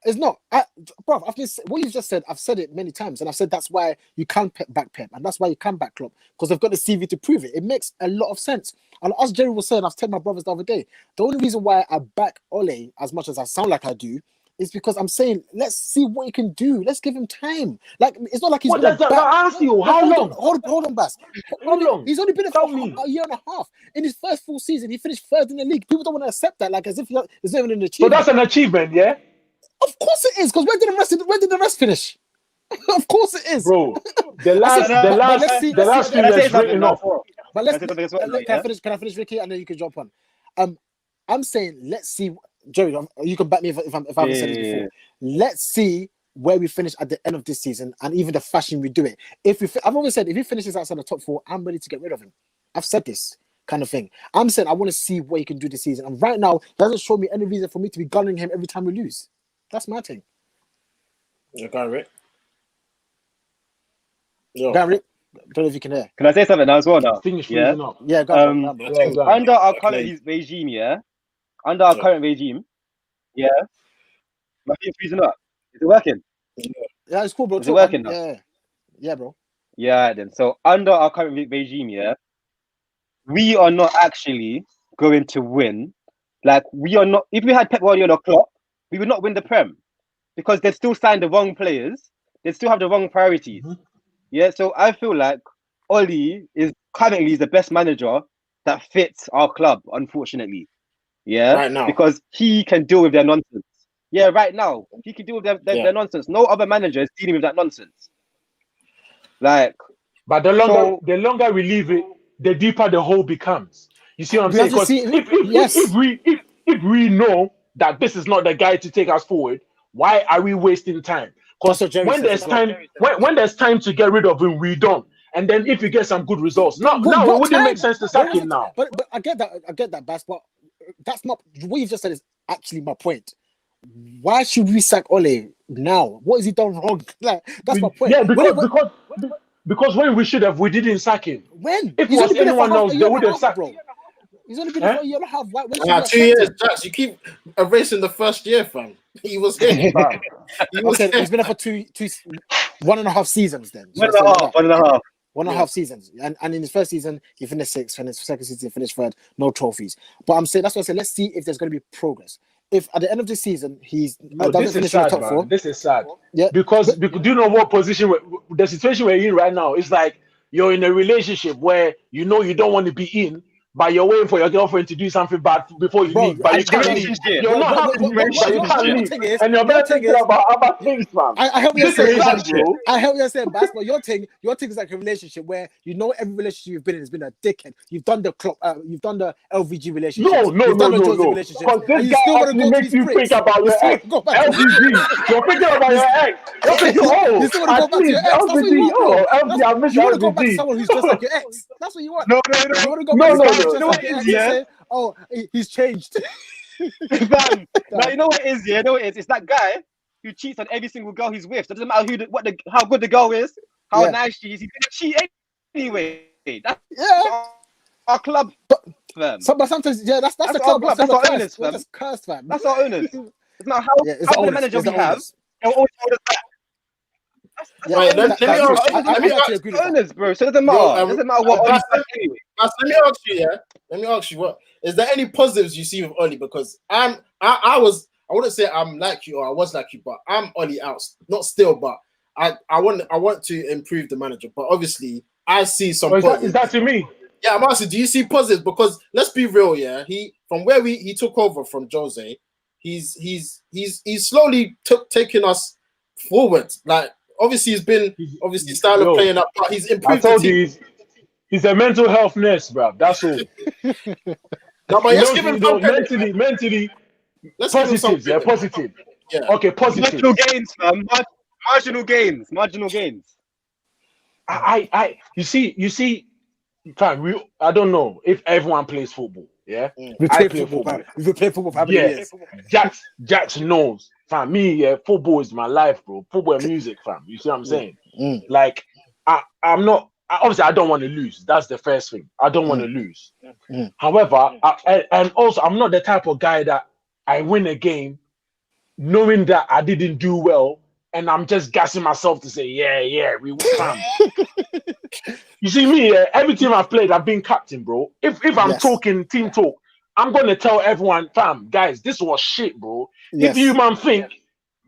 It's not. Bro, what you just said, I've said it many times, and I've said that's why you can back Pep, and that's why you can back Klopp, because they've got the CV to prove it. It makes a lot of sense. And as Jerry was saying, I've told my brothers the other day, the only reason why I back Ole as much as I sound like I do is because I'm saying, let's see what he can do. Let's give him time. Like, it's not like he's What gonna does that ask you? How long? Hold on, Bass. How long? He's only been there Tell for me. a year and a half. In his first full season, he finished third in the league. People don't want to accept that, like as if it's not even an So achievement. that's an achievement, yeah? Of course it is, because where did the rest finish? Of course it is. Bro, the last few years written off. But let's Can I say something as well, can I finish, Ricky, and then you can jump on. I'm saying let's see, Jerry. You can back me if I haven't said this before. Let's see where we finish at the end of this season, and even the fashion we do it. I've always said if he finishes outside the top 4, I'm ready to get rid of him. I've said this kind of thing. I'm saying I want to see what he can do this season, and right now he doesn't show me any reason for me to be gunning him every time we lose. That's my thing. You got it. Yo. Gary, don't know if you can hear. Can I say something now as well? Now, Things yeah. freezing up. Yeah, go on. Yeah, go on. Under our Okay. current regime, my team's freezing up. Is it working? Yeah, it's cool, bro. Is it working now? Yeah, bro. Yeah, then. So under our current regime, we are not actually going to win. Like, we are not. If we had Pep Guardiola Klopp, we would not win the Prem because they still signed the wrong players. They still have the wrong priorities. Yeah, so I feel like Oli is currently the best manager that fits our club, unfortunately. Yeah, Right now. because he can deal with their nonsense. Yeah, right now he can deal with Yeah. their nonsense. No other manager is dealing with that nonsense. Like, But So- the longer we leave it, the deeper the hole becomes. You see what I'm We saying? have to Because see- yes. if we know that this is not the guy to take us forward, why are we wasting time? That's Because what Jerry when says there's as well. time, when there's time to get rid of him, we don't. And then if you get some good results, now What it wouldn't time? make sense to When sack was him it- now. But I get that, Bas, but that's not what you've just said is actually my point. Why should we sack Ole now? What has he done wrong? Like, that's my point. Yeah, When- because when we should have, we didn't sack him. when? If He's it only was been there for anyone half else, a they year and would a have half, sacked bro. him. He's only been there for a year and a half. Why should we have 2 sacked years, him? Jax. You keep erasing the first year, fam. He was here. Fam. He was Okay, here. he's been there for 1.5 seasons then. one Should I and a say half, like that? 1.5. One and a half seasons. And in his first season, he finished sixth. In his second season, he finished third. No trophies. But I'm saying, that's what I said. Let's see if there's going to be progress. If at the end of the season, he's No, doesn't this is finish in the sad, top man. four. This is sad. Yeah. Because do you know what position the situation we're in right now is like you're in a relationship where you know you don't want to be in, but you're waiting for your girlfriend to do something bad before you Bro, leave. But I- you can't I- leave. I- You're not happy, what- but you your can't leave. thing is- And you're your better thing thinking is- about other things, man. I help you This say, is sad, bro. I help you say, Bas, but your thing is like a relationship where you know every relationship you've been in has been a dickhead. You've done the club, you've done the LVG relationship. No. You've done the Jose relationship. Because And this you guy still want to actually go to makes these you pricks. think about You your still ex. go back to LVG. You're thinking about your ex. You're thinking, oh, You still wanna go at back to your least ex. That's what you LVG. want, bro. Oh, LVG. I miss You want to go back to LVG. someone who's just like your ex. That's what you want. No. You want to go No, back to no, someone who's no. just You know like what your it ex is, and yeah? say, oh, he's changed. Fam. Now you know what it is, yeah. You know what it is. It's that guy who cheats on every single girl he's with. So it doesn't matter how good the girl is, how Yeah. nice she is. He's gonna cheat anyway. That's Yeah. our club, But- fam. But sometimes, yeah, that's the That's club. our club, That's that's our cursed. owners, We're fam. just cursed, fam. That's our owners. It's not Yeah, it's how the good a owners. manager It's we the have. owners. They'll always hold us back. Yeah, Wait, let me that's ask- true. let me I actually agree with that. Owners, bro. So it doesn't matter. Yo, It doesn't matter what. Bas, let me ask you, yeah. Let me ask you, what is there any positives you see with Oli? Because I wouldn't say I'm like you or I was like you, but I'm Oli out. Not still, but I want to improve the manager. But obviously, I see some Oh, is positives. that to me? Yeah, I'm asking, do you see positives? Because let's be real, yeah. He from where he took over from Jose, he's slowly taking us forward. Like obviously he's been style of Yo, playing up, but he's I improved the told team. you he's a mental health nurse, bro. That's all. No, but let's give him some credit. mentally Let's give him some positive, yeah, credit. positive. Yeah. Okay, positive. Marginal gains, fam. Marginal gains. Marginal gains. You see, fam, I don't know if everyone plays football, yeah. We I play play football, football. fam. We've been playing football for how many Yeah. years? Jax knows, fam. Me, yeah, football is my life, bro. Football and music, fam. You see what I'm saying? Mm. Like, I'm not. Obviously, I don't want to lose. That's the first thing. I don't want to lose. Mm. However, and also, I'm not the type of guy that I win a game knowing that I didn't do well, and I'm just gassing myself to say, yeah, we won. You see me, every team I've played, I've been captain, bro. If I'm Yes. talking team talk, I'm gonna tell everyone, fam, guys, this was shit, bro. Yes. If you man think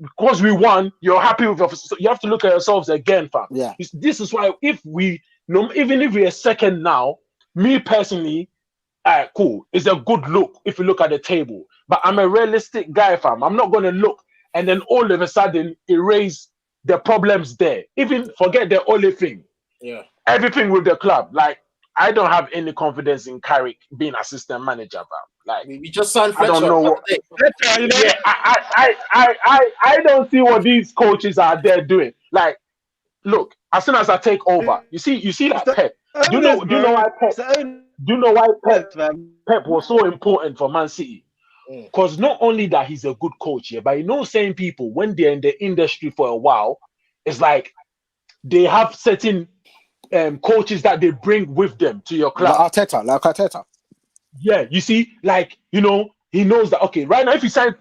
because we won, you're happy with yourself, you have to look at yourselves again, fam. Yeah. This is why even if we're second now, me personally, cool. It's a good look if you look at the table. But I'm a realistic guy, fam. I'm not gonna look and then all of a sudden erase the problems there. Even forget the only thing. Yeah. Everything with the club. Like, I don't have any confidence in Carrick being assistant manager, fam. Like, We just signed I don't Fletcher. know what. Fletcher, you know, Yeah, I don't see what these coaches are there doing. Like, look, as soon as I take over, you see that Pep. Do you know why Pep? It's the owners, Do you know why Pep fam. was so important for Man City? Mm. Because not only that he's a good coach, yeah, but you know, saying people when they're in the industry for a while, it's like they have certain coaches that they bring with them to your club. Like Arteta. Yeah, you see, like, you know, he knows that, okay, right now, if you sign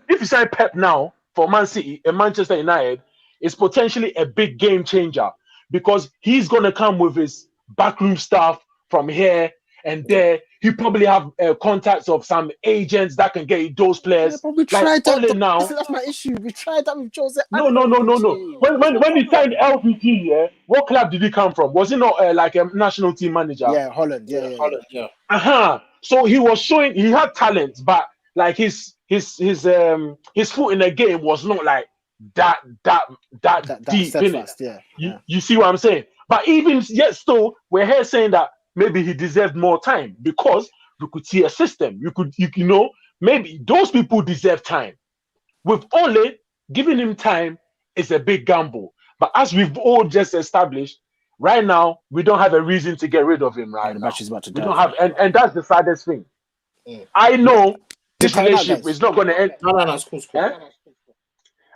Pep now for Man City and Manchester United, it's potentially a big game changer because he's going to come with his backroom staff from here and there. He probably have contacts of some agents that can get you those players. Yeah, but we Like, tried that. only now. That's my issue. We tried that with Jose. No. When he signed LVG, yeah, what club did he come from? Was he not like a national team manager? Yeah, Holland. Yeah. Holland, yeah. So he was showing he had talent, but like his foot in the game was not like that That deep, innit? steadfast, yeah. You see what I'm saying? But even yet, still, we're here saying that maybe he deserved more time because we could see a system. You know, maybe those people deserve time. With Ole, giving him time is a big gamble. But as we've all just established, right now we don't have a reason to get rid of him. Right The now, match is about to we die. don't have, and that's the saddest thing. Mm. I know this Time out, relationship guys. is not going to end. No, it's cool. It's cool. Eh?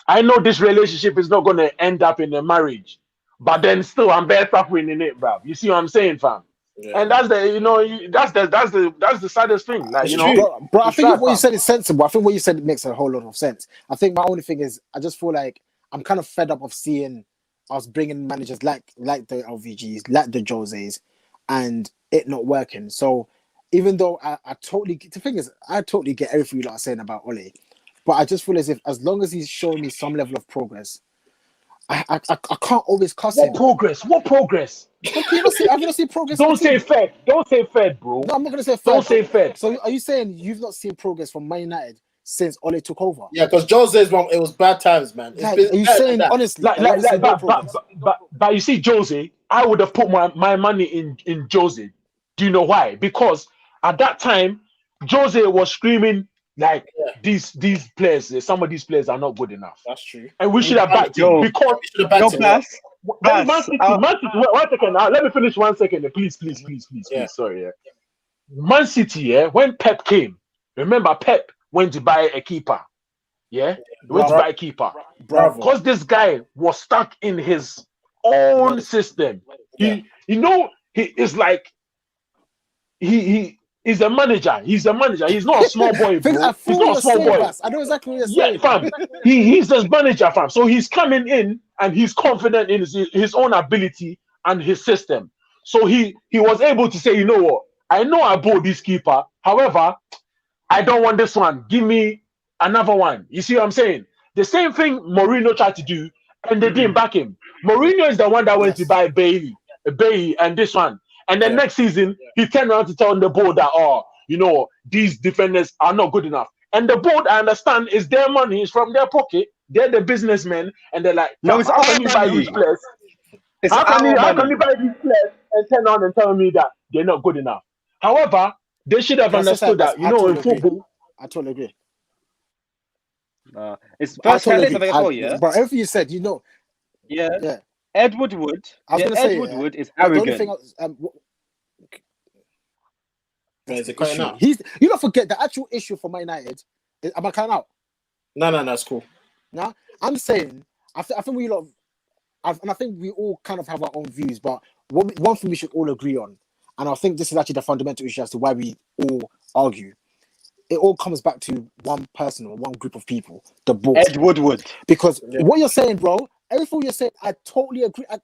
I know this relationship is not going to end up in a marriage, but then still, I'm better suffering in it, bro. You see what I'm saying, fam? Yeah. And that's the saddest thing. Like, It's you know, true. Bro, I it's think sad, what you fam. said is sensible. I think what you said makes a whole lot of sense. I think my only thing is I just feel like I'm kind of fed up of seeing us bringing managers like the LVGs, like the Joses, and it not working. So even though I totally, the thing is, I totally get everything you lot are saying about Ole, but I just feel as if as long as he's showing me some level of progress, I can't always cuss him. What progress? Okay, have you not seen progress? Don't say Fed. Don't say Fed, bro. No, I'm not gonna say Don't Fed. say Fed. So are you saying you've not seen progress from Man United since Ole took over? Yeah, because Jose's one, it was bad times, man. It's Like, been are you better than saying that. honestly? I haven't seen no progress. But you see, Jose, I would have put my money in Jose. Do you know why? Because at that time, Jose was screaming like these players, some of these players are not good enough, That's true. and we should have backed him Yo, because We should have backed him. Pass. Man Pass. City, 1 second. Let me finish 1 second. Please. Yeah. Sorry. Yeah. Man City, yeah. When Pep came, remember Pep went to buy a keeper. Yeah, he went to buy a keeper Bravo. because this guy was stuck in his own system. Yeah. He is like he's a manager. He's a manager. He's not a small boy, bro. I He's feel not what a small you're saying, boy. Bas. I know exactly what you're Yeah, saying. fam. He's this manager, fam. So he's coming in and he's confident in his own ability and his system. So he was able to say, you know what? I know I bought this keeper. However, I don't want this one. Give me another one. You see what I'm saying? The same thing Mourinho tried to do, and they didn't back him. Mourinho is the one that went to buy Bailey, and this one. And then next season, he turned around to tell the board that, these defenders are not good enough. And the board, I understand, is their money, it's from their pocket. They're the businessmen, and they're like, No, it's how can our you buy money. these players? It's How can our you money. buy these players and turn around and tell me that they're not good enough? However, they should have That's a understood fact, that, I totally in football, I totally agree. It's I first. Can I totally say something as well? Yeah. But everything you said, Yeah. yeah. Ed Woodward. I was Yeah, gonna say, Ed Woodward is the only arrogant. thing Is it cutting issue. out? You don't forget the actual issue for Man United. Am I cutting out? No, it's cool. No, I'm saying I think we lot, and I think we all kind of have our own views, but one thing we should all agree on, and I think this is actually the fundamental issue as to why we all argue. It all comes back to one person or one group of people, the board. Ed Woodward. Because what you're saying, bro, everything you're saying, I totally agree. I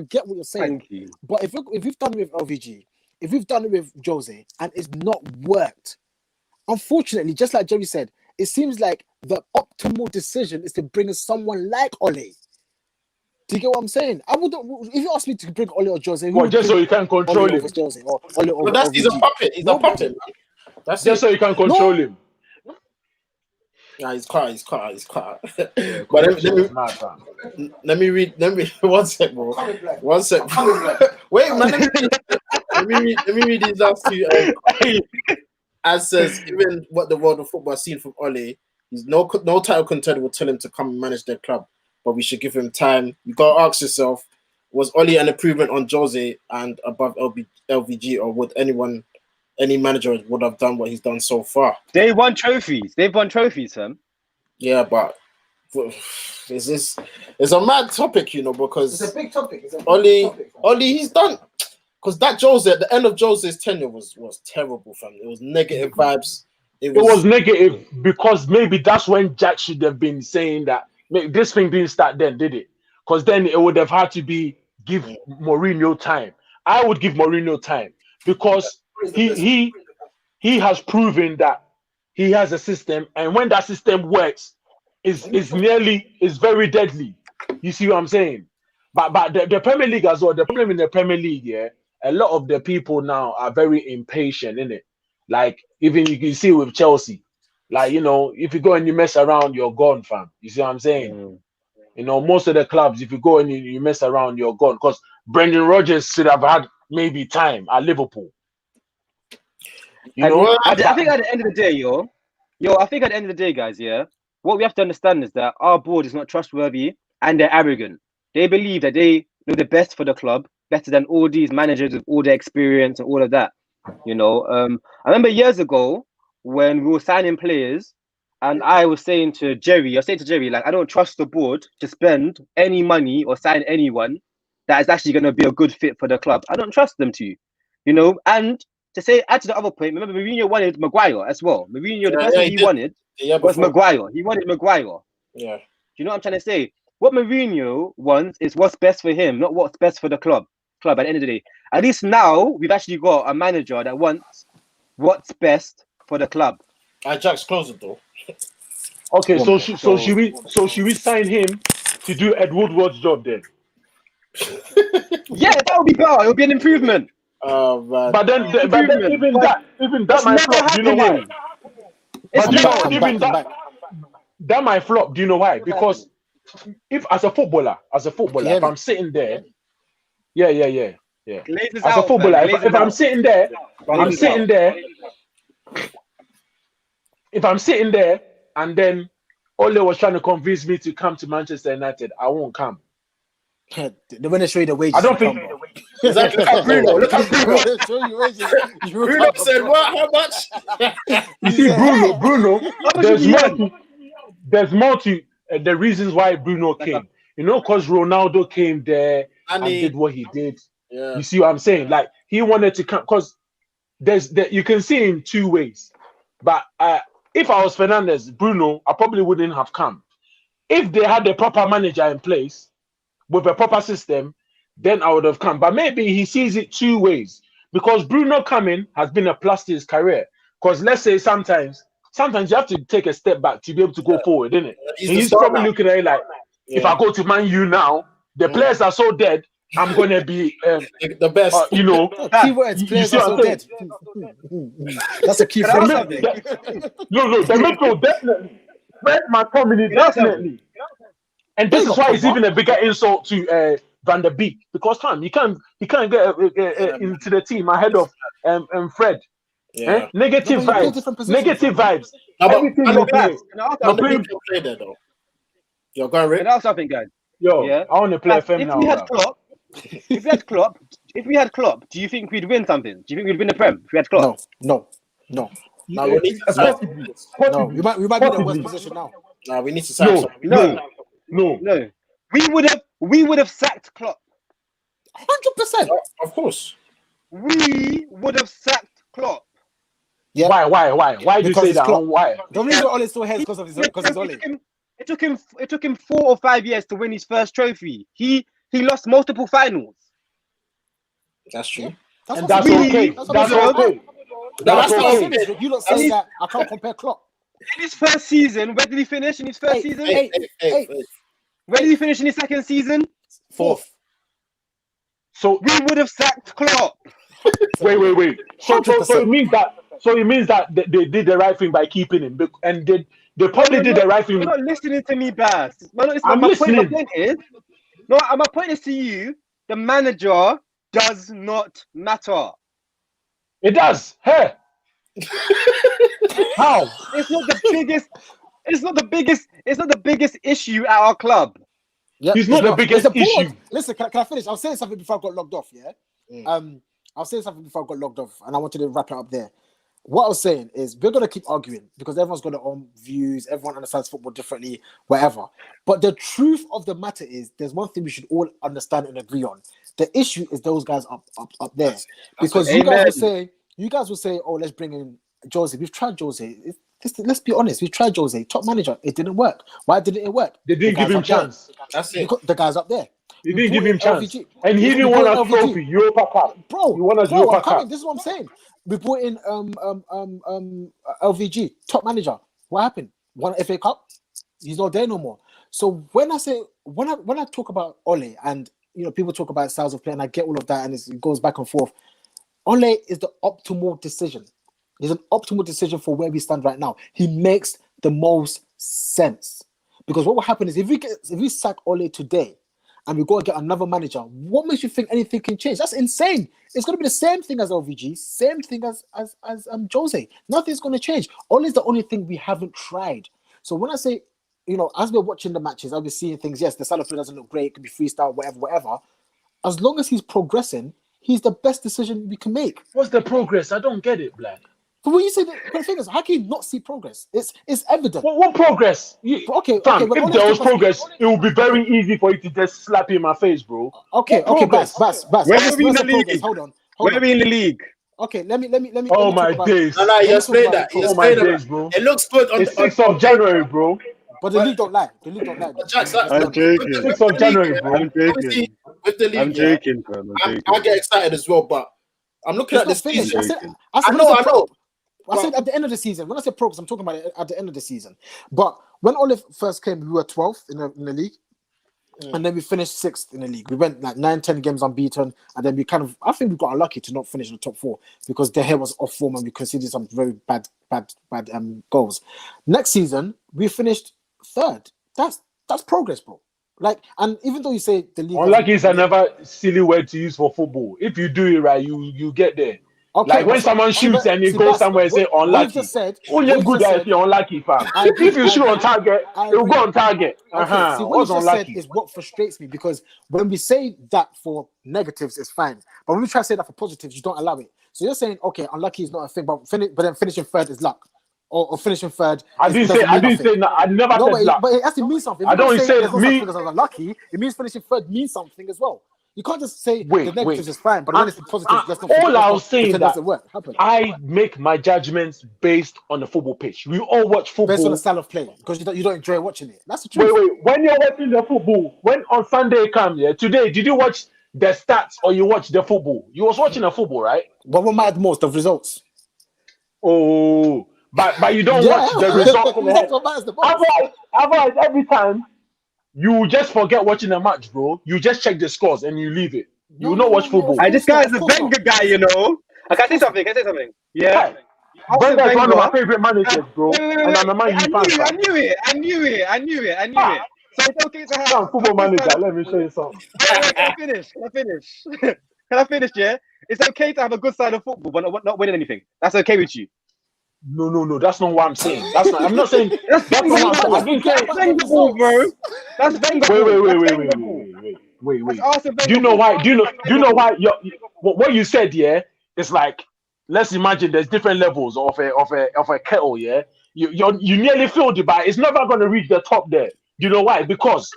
get what you're saying. Thank you. But if we've done it with LVG, if we've done it with Jose, and it's not worked, unfortunately, just like Jerry said, it seems like the optimal decision is to bring in someone like Ole. Do you get what I'm saying? I would. If you ask me to bring Ole or Jose, who would just so bring you can control Ole him. over Jose or Ole over But he's a LVG? puppet. He's a Nobody. puppet, man. That's Just it. so you can control him. Yeah, he's cut. Yeah, But mad, fam. let me read. One sec, bro. One sec. Wait, man. Let me read these last two. As says, even what the world of football has seen from Ole, he's no title contender will tell him to come and manage their club, but we should give him time. You gotta ask yourself, was Ole an improvement on Jose and above LVG, or would any manager would have done what he's done so far? They won trophies. They've won trophies, Sam. Yeah, but it's a mad topic, because It's a big topic. Ole, he's done. Because that Jose, at the end of Jose's tenure was terrible, fam. It was negative vibes. It was negative because maybe that's when Jack should have been saying that this thing didn't start then, did it? Because then it would have had to be give Mourinho time. I would give Mourinho time because he has proven that he has a system, and when that system works, is very deadly. You see what I'm saying? But the Premier League as well. The problem in the Premier League, yeah, a lot of the people now are very impatient, innit? Like even you can see with Chelsea, Like, if you go and you mess around, you're gone, fam. You see what I'm saying? Mm. Most of the clubs, if you go and you mess around, you're gone. Because Brendan Rodgers should have had maybe time at Liverpool. I But- think at the end of the day, I think at the end of the day, guys, what we have to understand is that our board is not trustworthy and they're arrogant. They believe that they know the best for the club, better than all these managers with all their experience and all of that. I remember years ago when we were signing players, and I was saying to Jerry, like, I don't trust the board to spend any money or sign anyone that is actually going to be a good fit for the club. I don't trust them to, and to add to the other point, remember Mourinho wanted Maguire as well. Mourinho, the person he wanted was Maguire. He wanted Maguire. Yeah. Do you know what I'm trying to say? What Mourinho wants is what's best for him, not what's best for the club. At the end of the day, at least now we've actually got a manager that wants what's best for the club. Jack's close the door. Okay, so should we sign him to do Ed Woodward's job then? Yeah, that would be better. It would be an improvement. Oh man. But then even that might flop. Do you know why? It's But never even that might flop. Do you know why? Because if as a footballer, if I'm sitting there, yeah. Glazers As a out, footballer, man. if Glazers I'm out. sitting there, and then Ole was trying to convince me to come to Manchester United, I won't come. They're going to show you the wages. I don't you think. come, bro. Exactly. Look at Bruno. Look at Bruno. They'll show you wages. Bruno said what? How much? You see, Bruno. much There's more to the reasons why Bruno came. Because Ronaldo came there and did what he did. Yeah. You see what I'm saying? Like he wanted to come because you can see in two ways. But if I was Fernandes, Bruno, I probably wouldn't have come. If they had a proper manager in place with a proper system, then I would have come. But maybe he sees it two ways because Bruno coming has been a plus to his career. Because let's say sometimes you have to take a step back to be able to go forward, isn't it? He's probably looking at it like, if I go to Man U now, the players are so dead. I'm gonna be the best. Keywords, players are so dead. That's a key phrase. No, the midfield definitely. Fred McTominay definitely. And this is why it's even a bigger insult to Van der Beek because he can't get into the team ahead of Fred. Yeah. Negative vibes. Everything you're playing. Van der Beek can play there though. You're going Rick? Can I ask something, guys? I want to play FM now. If we had Klopp, do you think we'd win something? Do you think we'd win the Prem if we had Klopp? No. No, we need to sign someone. No, we might be in the worst position now. No, we need to sign someone. No. We would have sacked Klopp. 100%. Of course. We would have sacked Klopp. Yeah. Why do you say that? Why? The reason Ole still has because of his Ole. It took him 4 or 5 years to win his first trophy. He lost multiple finals. That's true. And that's okay. That's okay. That's okay. You lot saying that I can't compare Klopp. In his first season, where did he finish in his first season? Where did he finish in his second season? 4th. So we would have sacked Klopp. Wait. So it means that they did the right thing by keeping him, and they probably did the right thing. You're not listening to me, Baz. I'm listening. My point is to you. The manager does not matter. It does. Hey. How? It's not the biggest issue at our club. Yep. He's not the biggest issue. Listen, can I finish? I was saying something before I got logged off, yeah? I was saying something before I got logged off, and I wanted to wrap it up there. What I was saying is we're going to keep arguing because everyone's got their own views, everyone understands football differently, whatever. But the truth of the matter is there's one thing we should all understand and agree on. The issue is those guys up there. Because you guys will say, oh, let's bring in Jose. We've tried Jose. Let's be honest. We tried Jose, top manager. It didn't work. Why didn't it work? They didn't give him chance. That's it. The guy's up there. They didn't give him chance. LVG. And he didn't want a trophy, Europa Cup. Bro, he wanted Europa Cup. This is what I'm saying. We brought in LVG, top manager. What happened? Won FA Cup. He's not there no more. So when I talk about Ole and people talk about styles of play and I get all of that and it goes back and forth. Ole is the optimal decision. It's an optimal decision for where we stand right now. He makes the most sense. Because what will happen is if we sack Ole today and we go and get another manager, what makes you think anything can change? That's insane. It's going to be the same thing as LVG, same thing as Jose. Nothing's going to change. Ole is the only thing we haven't tried. So when I say, as we're watching the matches, I'll be seeing things. Yes, the style of play doesn't look great. It could be freestyle, whatever. As long as he's progressing, he's the best decision we can make. What's the progress? I don't get it, Black. But when you say that, the thing is, how can you not see progress? It's evident. What progress? Okay, Fam, but if there was progress, it would be very easy for you to just slap you in my face, bro. Okay, Bass. Where are we in the league? Hold on. Where are we in the league? Okay, let me. Oh my days. No, you explain that. Oh my days, bro. It looks good on It's 6th of January, bro. But the league don't lie. Jax, I'm joking. 6th of January, bro. I'm joking. With the league, I'm joking, fam. I get excited as well, but I'm looking at this season. I know. I said at the end of the season. When I say progress, I'm talking about it at the end of the season. But when Olive first came, we were 12th in the league. And then we finished 6th in the league. We went like 9-10 games unbeaten. And then I think we got unlucky to not finish in the top 4 because De Gea was off form and we conceded some very bad goals. Next season, we finished 3rd. That's progress, bro. Like, and even though you say the league... Unlucky is another silly word to use for football. If you do it right, you get there. Okay, like when someone shoots and you go somewhere and say unlucky. Only good if you're unlucky, fam. If you shoot on target, you'll go on target. See, what you just said is what frustrates me because when we say that for negatives, it's fine. But when we try to say that for positives, you don't allow it. So you're saying, okay, unlucky is not a thing, but then finishing 3rd is luck. Or finishing 3rd. I didn't say no. I never said luck. But it has to mean something. I don't say me because I was unlucky. It means finishing 3rd means something as well. You can't just say the negatives is fine, but when it's the positives, all I was saying that doesn't work. I make my judgments based on the football pitch. We all watch football based on the style of play because you don't enjoy watching it. That's the truth. Wait. When you're watching the football, when on Sunday come, today, did you watch the stats or you watch the football? You was watching the football, right? But what mattered most, the results? Oh, but you don't watch the results. That's what matters the most. Otherwise, every time. You just forget watching a match, bro. You just check the scores and you leave it. You will not watch football. This guy is a Wenger guy, I can say something. Yeah. Wenger is one of my favorite managers, bro. And I'm a Man U fan. I knew it. So it's okay to have football manager. Let me show you something. Can I finish? Yeah. It's okay to have a good side of football, but not winning anything. That's okay with you. No, that's not what I'm saying. I'm not saying that's not what I'm saying. I didn't say Wenger ball, bro. That's Wenger. Wait. Do you know why? Do you know why? What you said, it's like, let's imagine there's different levels of a kettle, You nearly filled it, but it's never going to reach the top there. Do you know why? Because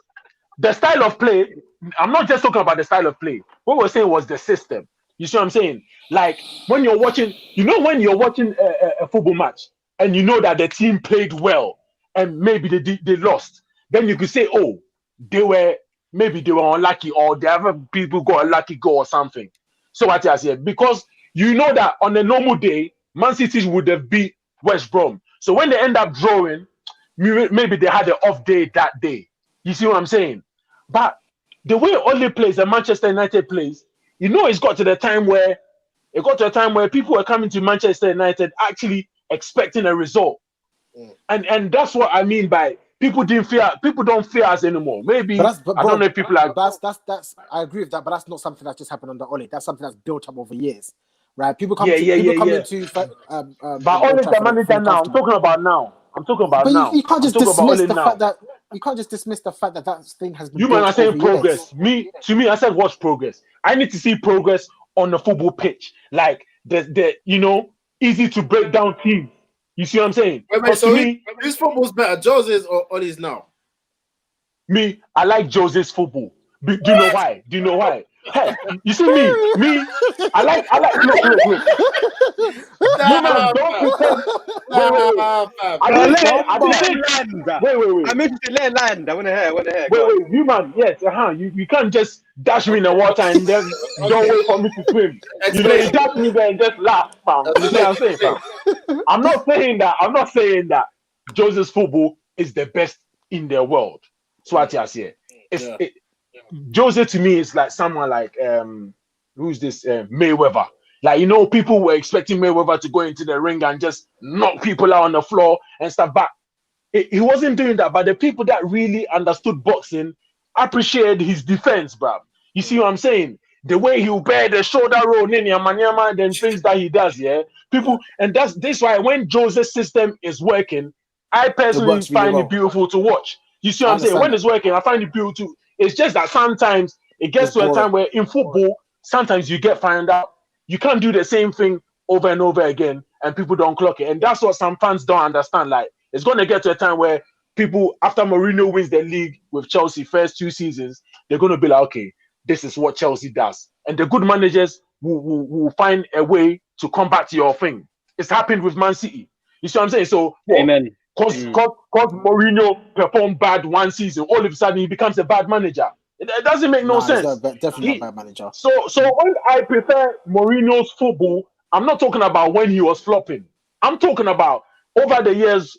the style of play. I'm not just talking about the style of play. What we're saying was the system. You see what I'm saying? Like when you're watching, when you're watching a football match and you know that the team played well and maybe they lost, then you could say, oh, they were unlucky or the other people got a lucky goal or something. So what I said, because you know that on a normal day, Man City would have beat West Brom. So when they end up drawing, maybe they had an off day that day. You see what I'm saying? But the way Ole plays and Manchester United plays, it's got to a time where people were coming to Manchester United actually expecting a result. And that's what I mean by people don't fear us anymore. Maybe I don't know if people are that's I agree with that, but that's not something that just happened under Ole. That's something that's built up over years. Right? People come into but Ole's the manager now. I'm talking about now. But you can't just dismiss the fact that that thing has been. You man are saying progress. To me, I said what's progress? I need to see progress on the football pitch. Like the easy to break down teams. You see what I'm saying? Wait, so whose football's better, Jose's or Ole's now? Me, I like Jose's football. Do you know why? Hey, you see me, I like. Look. Don't pretend. Wait. I meant to let land. I want to hear. Wait, you man, yes, You can't just dash me in the water and then don't wait for me to swim. You dash me there and just laugh, fam. You see what I'm saying, fam? I'm not saying that Jose's football is the best in the world. So what I say, Jose to me is like someone like who's this Mayweather. Like, people were expecting Mayweather to go into the ring and just knock people out on the floor and stuff. But he wasn't doing that. But the people that really understood boxing appreciated his defense, bruv. You see what I'm saying? The way he'll bear the shoulder roll, Manyama, and then things that he does, yeah. People, and that's why when Jose's system is working, I personally works really find well. it beautiful to watch. You see what I'm saying? understand When that. it's working, I find it beautiful. It's just that sometimes it gets It's to a boring. time where in football, sometimes you get found out. You can't do the same thing over and over again, and people don't clock it. And that's what some fans don't understand. Like, it's going to get to a time where people, after Mourinho wins the league with Chelsea first 2 seasons, they're going to be like, okay, this is what Chelsea does. And the good managers will find a way to come back to your thing. It's happened with Man City. You see what I'm saying? So, Amen. Because Mourinho performed bad 1 season, all of a sudden he becomes a bad manager. It doesn't make no Nah, he's sense. definitely not a bad manager. So when I prefer Mourinho's football, I'm not talking about when he was flopping. I'm talking about over the years,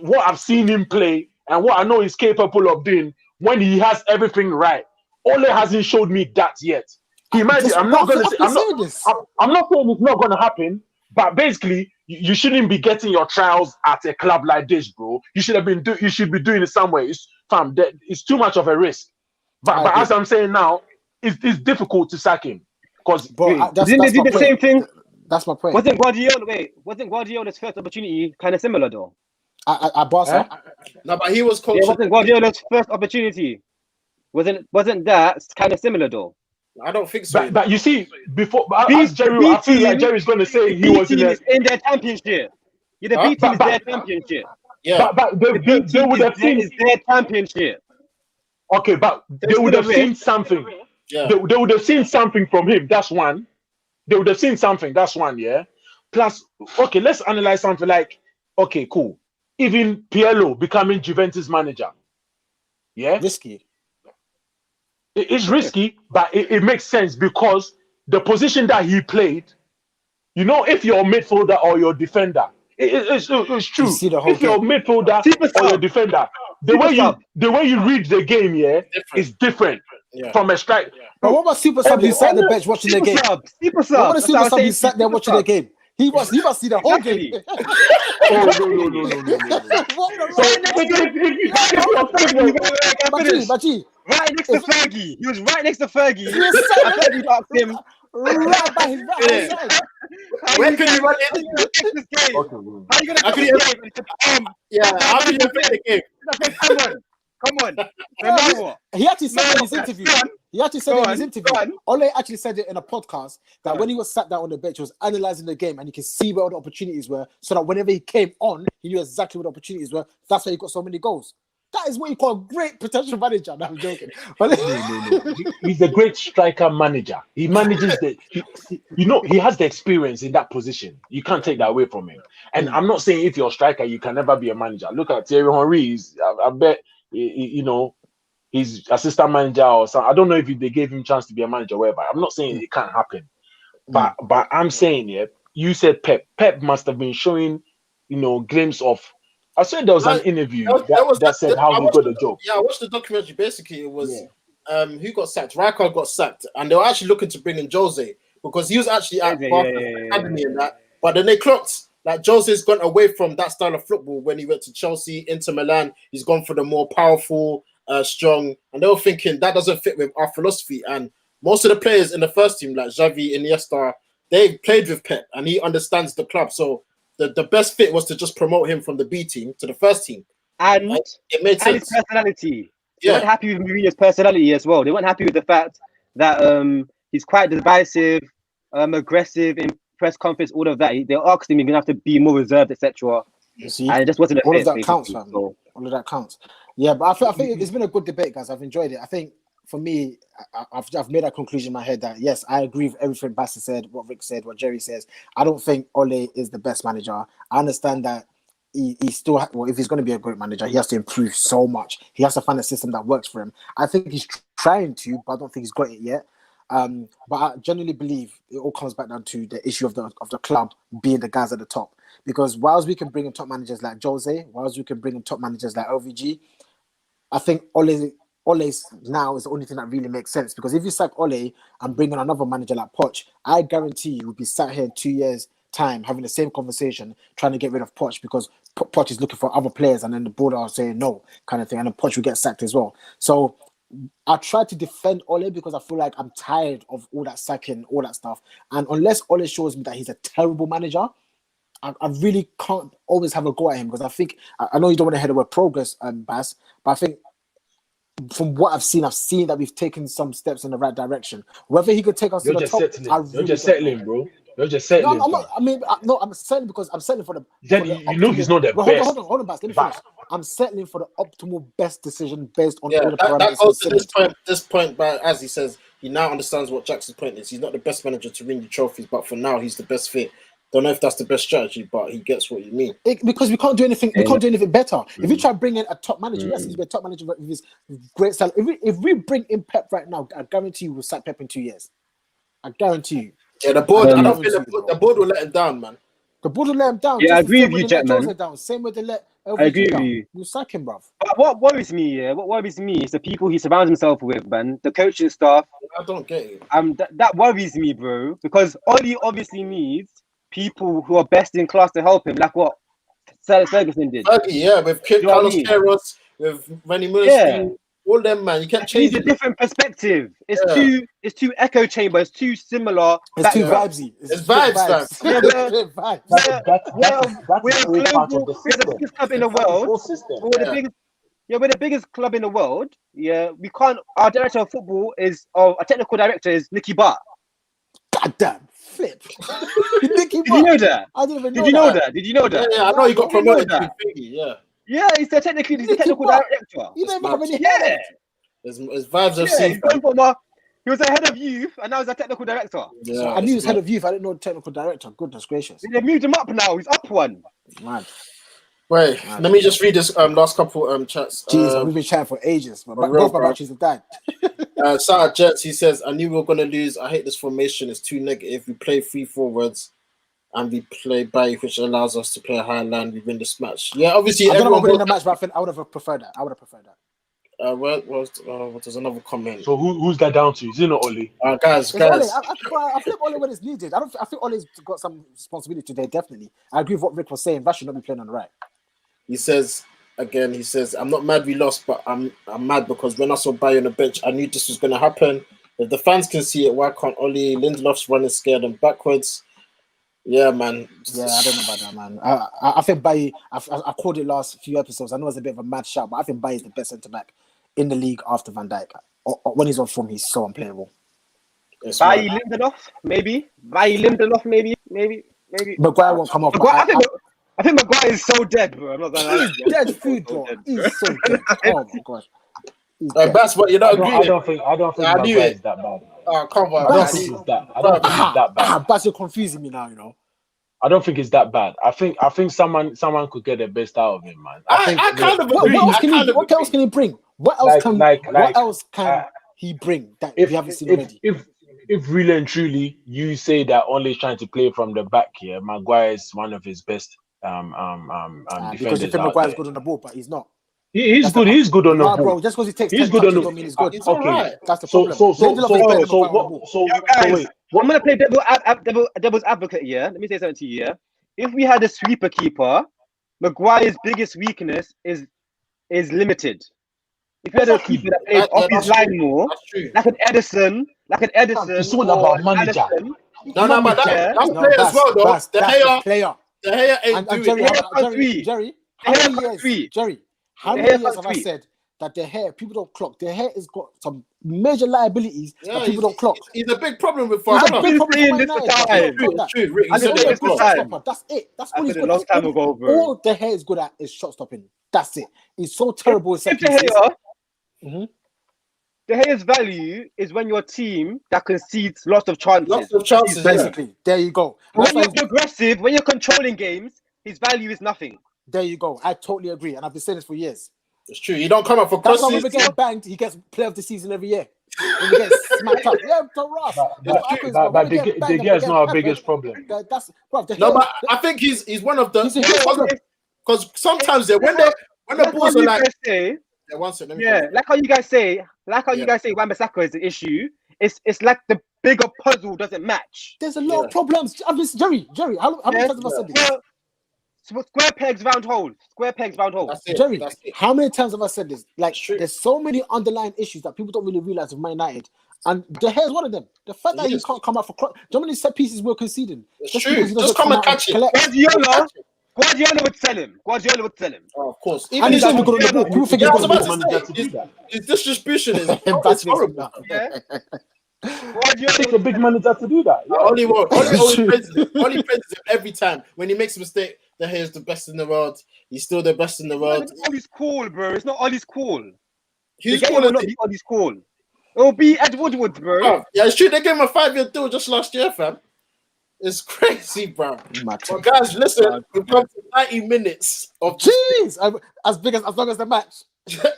what I've seen him play and what I know he's capable of doing when he has everything right. Ole hasn't showed me that yet. He might. I'm not going to say. I'm not saying it's not going to happen. But basically, you shouldn't be getting your trials at a club like this, bro. You should be doing it somewhere. It's too much of a risk. But as I'm saying now, it's difficult to sack him because Didn't they do the same thing? That's my point. Wasn't Guardiola's first opportunity kind of similar though? At Barca? No, but he was Yeah, coaching. wasn't Guardiola's first opportunity? Wasn't that kind of similar though? I don't think so. But you see, before as Jerry, I feel like Jerry's going to say he was in their championship. Yeah, the B team is their championship. Yeah, but they would have seen is their championship. Okay, but they would have seen something. yeah. They would have seen something from him. That's one. They would have seen something. That's one. Yeah. Plus, okay, let's analyze something like, okay, cool. Even Pirlo becoming Juventus manager. Yeah. Risky. It's risky, but it makes sense because the position that he played, if you're a midfielder or you're a defender, it's true. You see the whole if you're a midfielder or you're a defender, the way you read the game, is different from a strike. But what about Super Sub who sat on the bench watching the game? Super Sub. What about Super Sub who sat there watching the game? He must see the whole game. Oh no. Baji, Right next to Fergie. He was right next to Fergie. He was sat Fergie asked him, right by his right side. Where can you run it? How are you gonna fix this game? Yeah, how can you fix the game? Come on. Remember what? He actually said in his interview. He actually said in his interview. Go on. Ole actually said it in a podcast that when he was sat down on the bench, he was analyzing the game and he could see where all the opportunities were, so that whenever he came on, he knew exactly what the opportunities were. That's why he got so many goals. That is what you call a great potential manager. No, I'm joking. But No. He's a great striker manager. He manages he has the experience in that position. You can't take that away from him. And I'm not saying if you're a striker, you can never be a manager. Look at Thierry Henry. I bet, he's assistant manager or something. I don't know if they gave him a chance to be a manager or whatever. I'm not saying it can't happen. But I'm saying, you said Pep. Pep must have been showing, glimpse of. I said there was an interview that said how he got the job. Yeah, I watched the documentary. Basically, it was who got sacked. Rijkaard got sacked, and they were actually looking to bring in Jose because he was actually at Barca Academy and that. But then they clocked like Jose's gone away from that style of football when he went to Chelsea, Inter Milan. He's gone for the more powerful, strong, and they were thinking that doesn't fit with our philosophy. And most of the players in the first team, like Xavi, Iniesta, they played with Pep, and he understands the club. So the best fit was to just promote him from the B team to the first team. And it made sense. His personality. They weren't happy with Mourinho's personality as well. They weren't happy with the fact that he's quite divisive, aggressive in press conference, all of that. They asked him, you're going to have to be more reserved, etc. And it just wasn't a all fit, of that counts, basically. fam. All of that counts. Yeah, but I think it's been a good debate, guys. I've enjoyed it. I think for me, I've made a conclusion in my head that yes, I agree with everything Basta said, what Rick said, what Jerry says. I don't think Ole is the best manager. I understand that he still if he's going to be a great manager, he has to improve so much. He has to find a system that works for him. I think he's trying to, but I don't think he's got it yet. But I genuinely believe it all comes back down to the issue of the club being the guys at the top. Because whilst we can bring in top managers like Jose, whilst we can bring in top managers like LVG, I think Ole Ole's now is the only thing that really makes sense, because if you sack Ole and bring in another manager like Poch, I guarantee you will be sat here in 2 years' time having the same conversation, trying to get rid of Poch because Poch is looking for other players, and then the board are saying no, kind of thing, and then Poch will get sacked as well. So I try to defend Ole because I feel like I'm tired of all that sacking, all that stuff. And unless Ole shows me that he's a terrible manager, I really can't always have a go at him, because I think, I know you don't want to hear the word progress, Bas, but I think from what I've seen that we've taken some steps in the right direction. Whether he could take us You're to the just top, settling. I You're really just don't settling, know. bro. You're just settling. No, I'm not. I mean, I'm settling because I'm settling for the. Then for the you know he's not the Well, best. Hold on, Bas. Let me But- finish. I'm settling for the optimal best decision based on Yeah, all the that parameters goes to considered. this point, but as he says, he now understands what Jackson's point is. He's not the best manager to win you trophies, but for now, he's the best fit. Don't know if that's the best strategy, but he gets what you mean. Because we can't do anything. We can't do anything better. If you try to bring in a top manager, yes, he's been a top manager with his great salary. If we bring in Pep right now, I guarantee you we'll sack Pep in 2 years. I guarantee you. Yeah, the board. I don't guarantee think you, the board will let him down, man. The board will let him down. Yeah, I just the agree same with way you, they let Jetman. Jose down. Same way they let I LVG agree with down. you. We'll sack him, bruv. But what worries me, what worries me is the people he surrounds himself with, man. The coaching staff. I don't get it. That worries me, bro. Because Oli obviously needs people who are best in class to help him, like what Sir Ferguson did. Fergie, yeah, with You know what I Carlos mean? Queiroz, with Rennie Mullis, Yeah. all them, man. You can't It change needs a it. different perspective. It's Yeah. too echo chamber. It's too similar. It's too Yeah. vibesy. It's vibes, fam. Yeah, Straight vibes. We're a global, we're the biggest club in the world. We're the Yeah. biggest. Yeah, we're the biggest club in the world. Yeah, we can't. Our director of football is, our technical director is Nicky Butt. God damn. Flip. Nicky Did you know Butt. that? I didn't even know Did you know that. that? Did you know Yeah, that? yeah, I know he got You know promoted to that? Thingy, yeah. Yeah, he's the technical Nicky director. Butt. You don't even have any Yeah, head. His vibes of yeah. He's C. going from he was the head of youth, and now he's a technical director. Yeah, So I knew he was head of youth. I didn't know the technical director. Goodness gracious. They moved him up now. He's up one. Man. Wait, let me just read this last couple chats. Jeez, we've been chatting for ages. But for real, both my bro. batteries have died. Sarah Jets, he says, I knew we were gonna lose. I hate this formation. It's too negative. We play 3 forwards and we play by, which allows us to play a higher line. We win this match. Yeah, obviously I don't know everyone. about winning the match, but I think I would have preferred that. There's another comment. So who's that down to? Is it not Oli? Guys, It's Ole. guys. I think Ole when it's needed. I think Ole's got some responsibility today, definitely. I agree with what Rick was saying. That should not be playing on the right. He says, I'm not mad we lost, but I'm mad because when I saw Bayo on the bench, I knew this was going to happen. If the fans can see it, why can't Oli? Lindelof's running scared and backwards. Yeah, man. Yeah, I don't know about that, man. I think Bailly, I called it last few episodes. I know it's a bit of a mad shout, but I think Bailly is the best centre-back in the league after Van Dijk. When he's on form, he's so unplayable. Bailly Lindelof, maybe. Bailly Lindelof, maybe. Maguire won't come off. I think Maguire is so dead, bro. I'm not gonna lie. He's dead food, bro. He's so dead. Oh my gosh. That's what you're not agreeing. I don't think Maguire is that bad. Come on. I don't think it's that bad. But you're confusing me now, you know. I don't think it's that bad. I think someone could get the best out of him, man. I kind of What agree. else can he bring? What else can he bring that we haven't seen already? If really and truly you say that only trying to play from the back here, Maguire is one of his best Because defenders. you think Maguire's good on the ball, but he's not. He's good. He's good on the Nah, ball. bro, just because he takes He's 10 good on touches the. don't mean he's good. It's all right. That's the problem. Guys, I'm gonna play devil's advocate here. Let me say something to you. Yeah, if we had a sweeper keeper, Maguire's biggest weakness is limited. If you had a keeper that plays off his line more, That's true. like an Edison, It's all about manager. Allison, No, but that's player as well, though. That's The the player. Gea ain't And doing Jerry, it. Jerry, De Gea how De many Gea years have I three. said that De Gea, people don't clock? De Gea has got some major liabilities that people don't clock. He's a big problem with He's a Farfana. big problem saying for this Man for United. time. People don't clock that. True, Rick. I He's a said big this for problem. time. Stopper. That's it. That's all I he's said good a long at. time ago, bro. All De Gea is good at is shot stopping. That's it. He's so terrible with set If De pieces. Gea, Mhm. De Gea's value is when your team that concedes lots of chances. Lots of chances, yeah. Basically, there you go. When That's why you're aggressive, when you're controlling games, his value is nothing. there you go. I totally agree, and I've been saying this for years. It's true. You don't come up for That's why when we crosses. get banged, he gets player of the season every year. When we get smacked up, yeah, to Ross. But De Gea is not our biggest problem. That's bro. No, but I think he's one of the He's a huge problem. because sometimes when the balls are like Yeah, one second. Let me Yeah, finish. like how you guys say, Yeah. Wan-Bissaka is the issue. It's like the bigger puzzle doesn't match. There's a lot Yeah. of problems. I mean, Jerry, how many Yeah, times have I said this? square pegs, round holes. Square pegs, round holes. That's it. Jerry, That's it. how many times have I said this? Like, It's true. there's so many underlying issues that people don't really realize with Man United, and De Gea is one of them. The fact that he Yes. can't come out for do you know how many set pieces we're conceding? It's Just true. because he Just doesn't come and out catch it. collect. Guardiola would sell him. Oh, of course. And Even he's his, not even good on the ball. People think yeah, I he's was good about on the ball. to to say, do that. his distribution is it's That's horrible. Yeah. It takes a big manager to do that. Yeah. Oli always True. praises him. Oli praises him every time. When he makes a mistake, De Gea is the best in the world. He's still the best in the world. It's not Ollie's call, bro. It's not Ollie's call. He's The game calling will not be Ollie's call. It will be Ed Woodward, bro. Bro, yeah, it's true. They gave him a 5-year deal just last year, fam. It's crazy, bro. Mad. But guys, listen, we've come to 90 minutes of Jeez, as long as the match.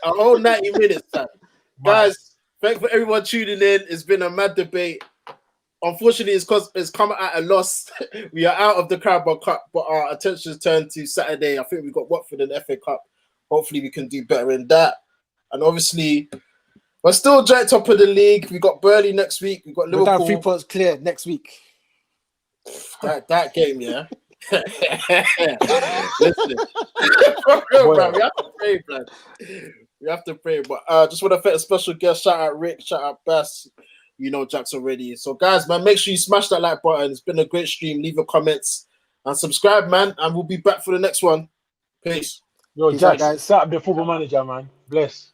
a whole 90 minutes, fam. Guys, thanks for everyone tuning in. It's been a mad debate. Unfortunately, it's because it's come at a loss. We are out of the Carabao Cup, but our attention is turned to Saturday. I think we've got Watford and FA Cup. Hopefully, we can do better in that. And obviously, we're still joint top of the league. We got Burnley next week. We got We're down 3 Liverpool. points clear next week. That game, yeah. Listen, for real, bro, we have to pray, man. We have to pray. But just want to thank a special guest. Shout out Rick. Shout out Bass. You know Jack's already. So guys, man, make sure you smash that like button. It's been a great stream. Leave your comments and subscribe, man. And we'll be back for the next one. Peace. Yo, Peace out, Jack, guys. start the football manager, man. Bless.